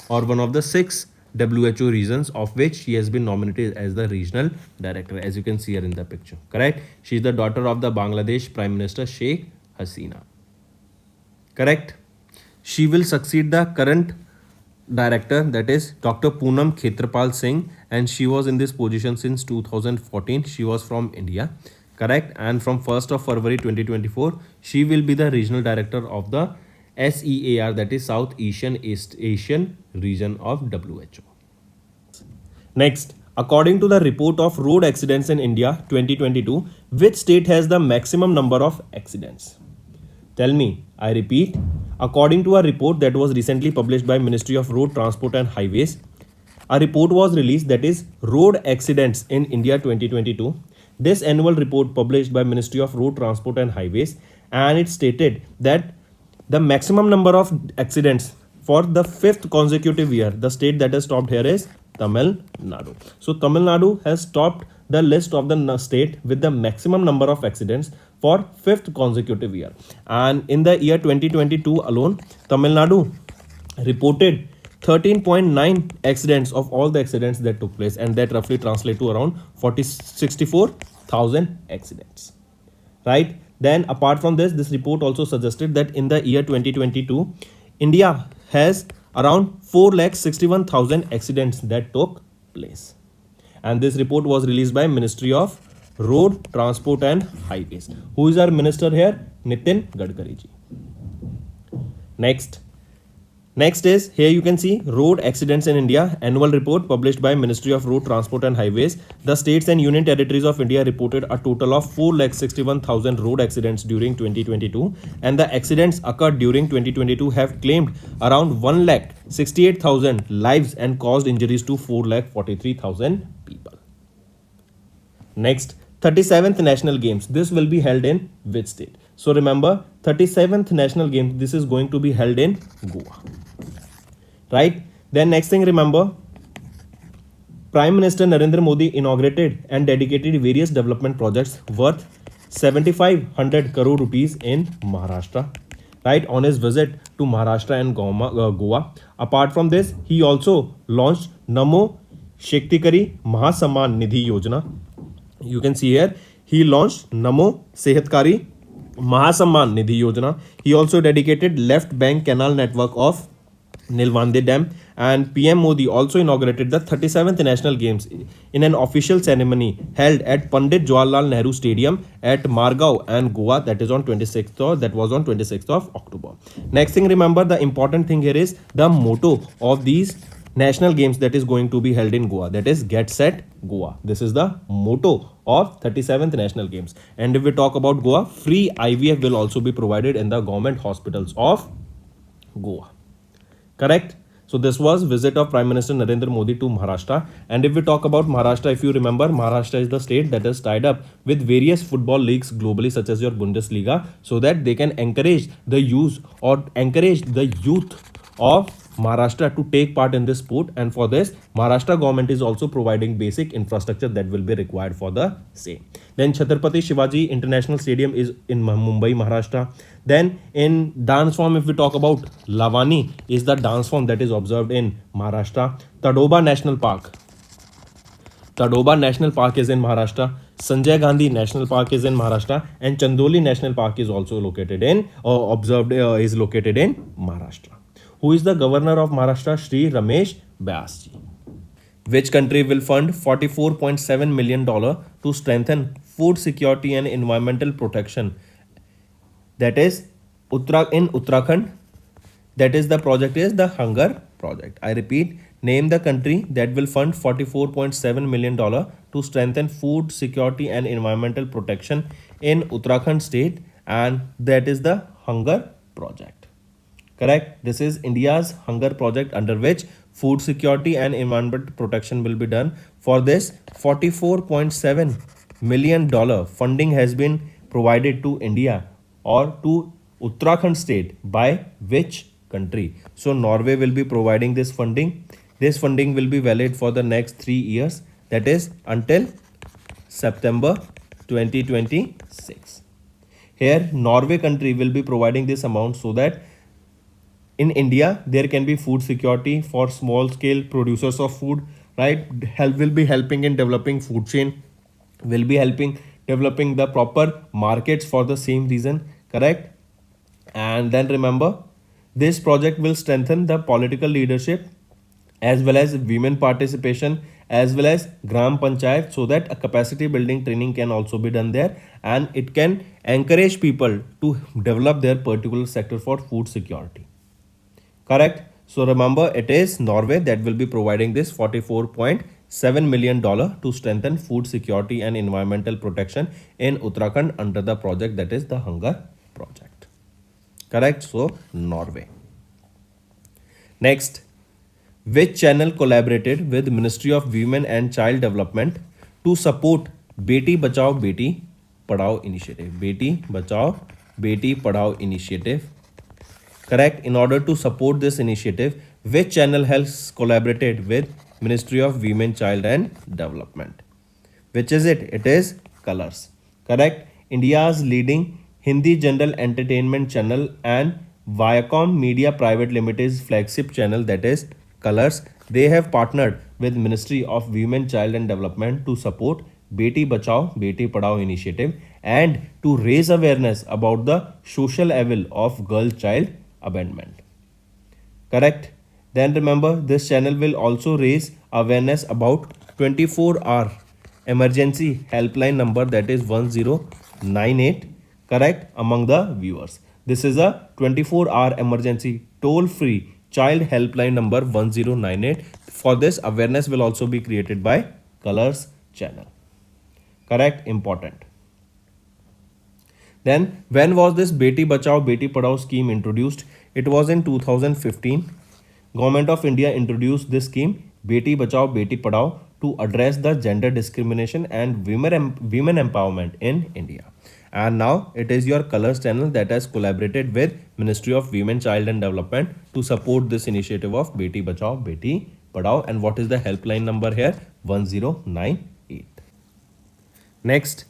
WHO regions of which she has been nominated as the regional director, as you can see here in the picture, correct? She is the daughter of the Bangladesh Prime Minister Sheikh Hasina, correct? She will succeed the current director, that is Dr. Poonam Khetrapal Singh, and she was in this position since 2014. She was from India, correct? And from 1st of February 2024, she will be the regional director of the SEAR, that is South Asian region of WHO. Next, according to the report of road accidents in India 2022, which state has the maximum number of accidents? Tell me, I repeat, according to a report that was recently published by Ministry of Road Transport and Highways, a report was released, that is Road Accidents in India 2022. This annual report published by Ministry of Road Transport and Highways, and it stated that the maximum number of accidents for the fifth consecutive year, the state that has topped here is Tamil Nadu. So Tamil Nadu has topped the list of the state with the maximum number of accidents for fifth consecutive year. And in the year 2022 alone, Tamil Nadu reported 13.9 accidents of all the accidents that took place, and that roughly translate to around 64,000 accidents, right? Then apart from this report also suggested that in the year 2022, India has around 4,61,000 accidents that took place. And this report was released by Ministry of Road Transport and Highways. Who is our minister here? Nitin Gadkari ji. Next is, here you can see road accidents in India annual report published by Ministry of Road Transport and Highways. The states and union territories of India reported a total of 4,61,000 road accidents during 2022, and the accidents occurred during 2022 have claimed around 1,68,000 lives and caused injuries to 4,43,000 people. Next, 37th National Games. This will be held in which state? So remember, 37th National Games, this is going to be held in Goa, right? Then next thing, remember, Prime Minister Narendra Modi inaugurated and dedicated various development projects worth 7,500 crore rupees in Maharashtra, right, on his visit to Maharashtra and Goa. Apart from this, he also launched Namo Shektikari Mahasamman Nidhi Yojana. You can see here, he launched Namo Sehatkari Mahasamman Nidhi Yojana. He also dedicated left bank canal network of Nilwande Dam, and PM Modi also inaugurated the 37th National Games in an official ceremony held at Pandit Jawaharlal Nehru Stadium at Margao and Goa. That was on 26th of October. Next thing, remember, the important thing here is the motto of these National Games that is going to be held in Goa, that is Get Set Goa. This is the motto of 37th National Games. And if we talk about Goa, free IVF will also be provided in the government hospitals of Goa. Correct? So this was visit of Prime Minister Narendra Modi to Maharashtra. And if we talk about Maharashtra, if you remember, Maharashtra is the state that is tied up with various football leagues globally, such as your Bundesliga, so that they can encourage the use or encourage the youth of Maharashtra to take part in this sport. And for this, Maharashtra government is also providing basic infrastructure that will be required for the same. Then Chhatrapati Shivaji International Stadium is in Mumbai, Maharashtra. Then in dance form, if we talk about, Lavani is the dance form that is observed in Maharashtra. Tadoba National Park is in Maharashtra. Sanjay Gandhi National Park is in Maharashtra, and Chandoli National Park is also located in located in Maharashtra. Who is the governor of Maharashtra? Shri Ramesh Vyas ji. Which country will fund $44.7 million to strengthen food security and environmental protection? That is in Uttarakhand. That is the project is the Hunger Project. I repeat, name the country that will fund $44.7 million to strengthen food security and environmental protection in Uttarakhand state, and that is the Hunger Project. Correct. This is India's hunger project under which food security and environmental protection will be done. For this, $44.7 million funding has been provided to India or to Uttarakhand state by which country? So Norway will be providing this funding. This funding will be valid for the next 3 years, that is until September 2026. Here Norway country will be providing this amount so that in India there can be food security for small scale producers of food, right? Help will be helping in developing food chain, will be helping developing the proper markets for the same reason, correct? And then remember, this project will strengthen the political leadership as well as women participation as well as gram panchayat, so that a capacity building training can also be done there, and it can encourage people to develop their particular sector for food security. Correct. So remember, it is Norway that will be providing this $44.7 million to strengthen food security and environmental protection in Uttarakhand under the project that is the Hunger Project. Correct. So Norway. Next, which channel collaborated with Ministry of Women and Child Development to support Beti Bachao Beti Padhao initiative? Beti Bachao Beti Padhao initiative. Correct. In order to support this initiative, which channel has collaborated with Ministry of Women, Child and Development? Which is it? It is Colors. Correct. India's leading Hindi general entertainment channel and Viacom Media Private Limited's flagship channel, that is Colors. They have partnered with Ministry of Women, Child and Development to support Beti Bachao Beti Padhao initiative and to raise awareness about the social evil of girl-child abandonment. Correct. Then remember, this channel will also raise awareness about 24-hour emergency helpline number, that is 1098. Correct, among the viewers. This is a 24-hour emergency toll-free child helpline number 1098. For this, awareness will also be created by Colors channel. Correct, important. Then, when was this Beti Bachao Beti Padhao scheme introduced? It was in 2015. Government of India introduced this scheme Beti Bachao Beti Padhao to address the gender discrimination and women empowerment in India. And now it is your Colors channel that has collaborated with Ministry of Women, Child and Development to support this initiative of Beti Bachao Beti Padhao. And what is the helpline number here? 1098. Next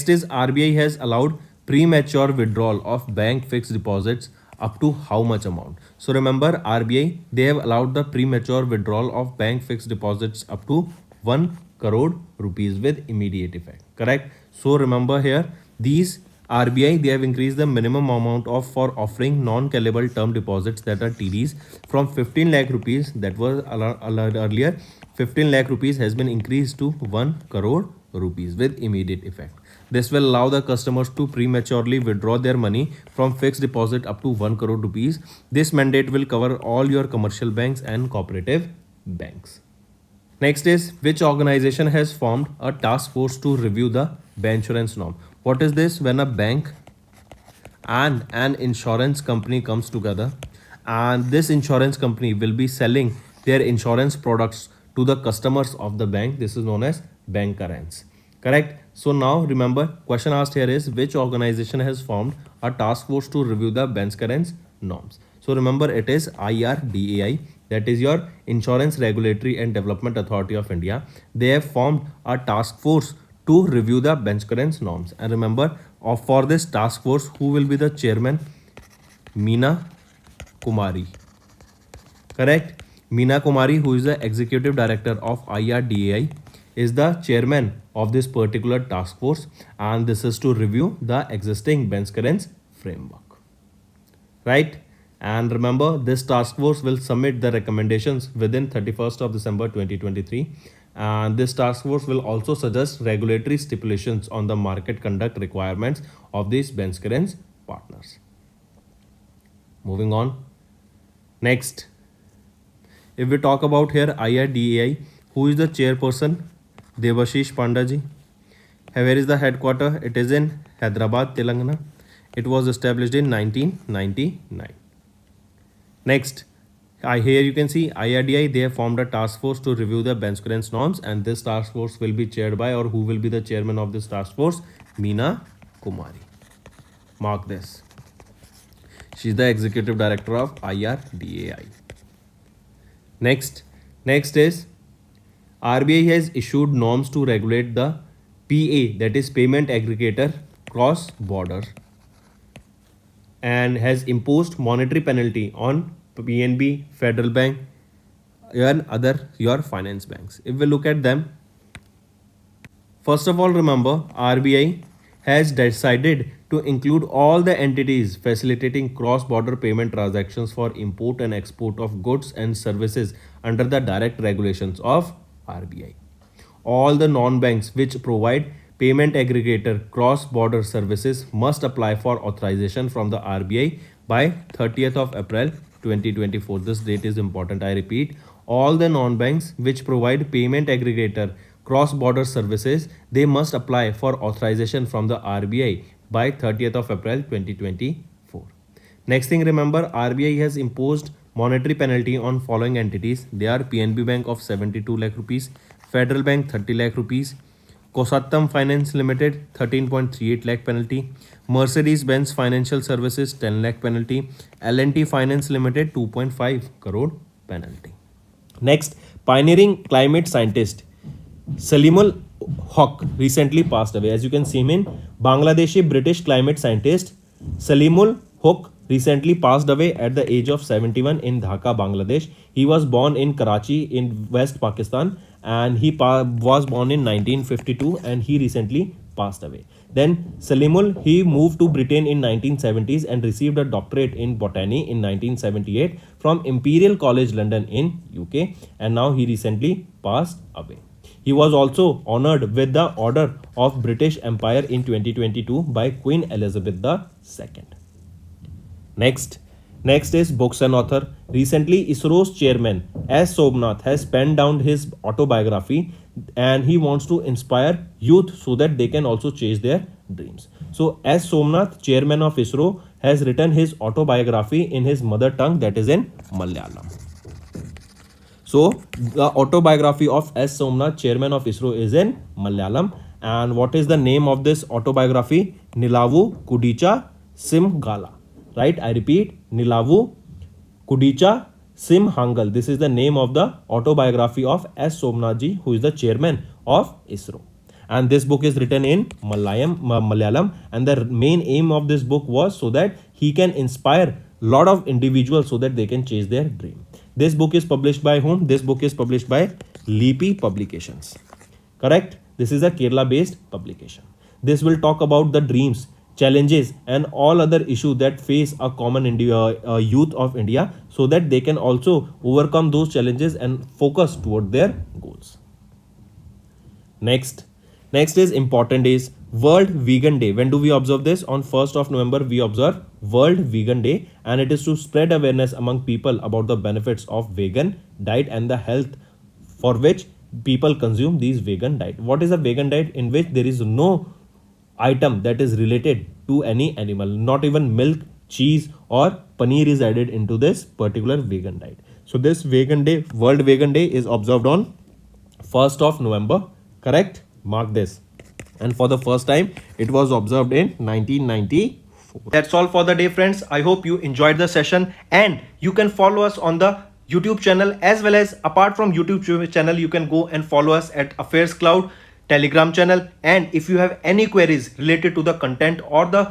is RBI has allowed premature withdrawal of bank fixed deposits up to how much amount? So remember, RBI, they have allowed the premature withdrawal of bank fixed deposits up to 1 crore rupees with immediate effect. Correct. So remember here, these RBI, they have increased the minimum amount for offering non-callable term deposits, that are TDs, from 15 lakh rupees that was allowed earlier. 15 lakh rupees has been increased to 1 crore rupees with immediate effect. This will allow the customers to prematurely withdraw their money from fixed deposit up to 1 crore rupees. This mandate will cover all your commercial banks and cooperative banks. Next is, which organization has formed a task force to review the bancassurance norm? What is this? When a bank and an insurance company comes together, and this insurance company will be selling their insurance products to the customers of the bank. This is known as bancassurance. Correct. So now remember, question asked here is, which organization has formed a task force to review the bancassurance norms? So remember, it is IRDAI, that is your Insurance Regulatory and Development Authority of India. They have formed a task force to review the bancassurance norms. And remember, for this task force, who will be the chairman? Meena Kumari. Correct. Meena Kumari, who is the executive director of IRDAI, is the chairman of this particular task force, and this is to review the existing bancassurance framework. Right. And remember, this task force will submit the recommendations within 31st of December 2023. And this task force will also suggest regulatory stipulations on the market conduct requirements of these benchmark partners. Moving on. Next, if we talk about here IRDAI, who is the chairperson? Devashish Pandaji. Where is the headquarter? It is in Hyderabad, Telangana. It was established in 1999. Next, here you can see IRDI, they have formed a task force to review the benchmark norms, and this task force will be chaired by, or who will be the chairman of this task force? Meena Kumari. Mark this. She is the executive director of IRDAI. Next is RBI has issued norms to regulate the PA, that is payment aggregator cross border, and has imposed monetary penalty on PNB, Federal Bank, and other your finance banks. If we look at them, first of all, remember RBI has decided to include all the entities facilitating cross-border payment transactions for import and export of goods and services under the direct regulations of RBI. All the non-banks which provide payment aggregator cross-border services must apply for authorization from the RBI by 30th of April 2024. This date is important. I repeat, all the non-banks which provide payment aggregator cross-border services, they must apply for authorization from the RBI by 30th of April 2024. Next thing, remember, RBI has imposed monetary penalty on following entities. They are PNB Bank of 72 lakh rupees, Federal Bank 30 lakh rupees, Kosattam Finance Limited 13.38 lakh penalty, Mercedes-Benz Financial Services 10 lakh penalty, L&T Finance Limited 2.5 crore penalty. Next, pioneering climate scientist Salimul Haq recently passed away. As you can see him in Bangladeshi British climate scientist Salimul Haq recently passed away at the age of 71 in Dhaka, Bangladesh. He was born in Karachi in West Pakistan, and he was born in 1952, and he recently passed away. Then Salimul, he moved to Britain in 1970s and received a doctorate in botany in 1978 from Imperial College London in UK, and now he recently passed away. He was also honored with the Order of British Empire in 2022 by Queen Elizabeth II. Next is books and author. Recently, ISRO's chairman S. Somnath has penned down his autobiography, and he wants to inspire youth so that they can also chase their dreams. So S. Somnath, chairman of ISRO, has written his autobiography in his mother tongue, that is in Malayalam. So the autobiography of S. Somnath, chairman of ISRO, is in Malayalam. And what is the name of this autobiography? Nilavu Kudicha Simgala. Right? I repeat, Nilavu Kudicha Simhangal. This is the name of the autobiography of S. Somnathji, who is the chairman of ISRO. And this book is written in Malayalam. And the main aim of this book was so that he can inspire a lot of individuals so that they can chase their dream. This book is published by whom? This book is published by Leapy Publications. Correct? This is a Kerala-based publication. This will talk about the dreams, challenges, and all other issues that face a common youth of India, so that they can also overcome those challenges and focus toward their goals. Next is important days. World Vegan Day. When do we observe this? On 1st of November, we observe World Vegan Day, and it is to spread awareness among people about the benefits of vegan diet and the health for which people consume these vegan diet. What is a vegan diet? In which there is no item that is related to any animal, not even milk, cheese, or paneer is added into this particular vegan diet. So this vegan day, World Vegan Day, is observed on 1st of November. Correct? Mark this. And for the first time, it was observed in 1994. That's all for the day, friends. I hope you enjoyed the session, and you can follow us on the YouTube channel, as well as apart from YouTube channel, you can go and follow us at AffairsCloud Telegram channel. And if you have any queries related to the content or the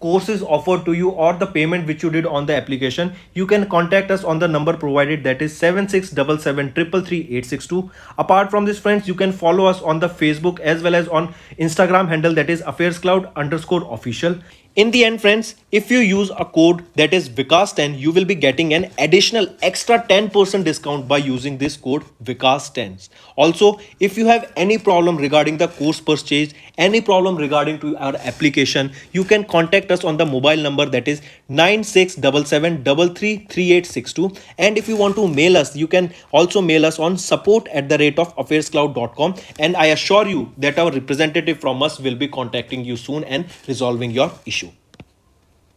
courses offered to you or the payment which you did on the application, you can contact us on the number provided, that is 7677333862. Apart from this, friends, you can follow us on the Facebook as well as on Instagram handle, that is AffairsCloud_official. In the end, friends, if you use a code that is Vikas10, you will be getting an additional extra 10% discount by using this code Vikas10. Also, if you have any problem regarding the course purchase, any problem regarding to our application, you can contact us on the mobile number that is 9677333862. And if you want to mail us, you can also mail us on support@affairscloud.com, and I assure you that our representative from us will be contacting you soon and resolving your issue.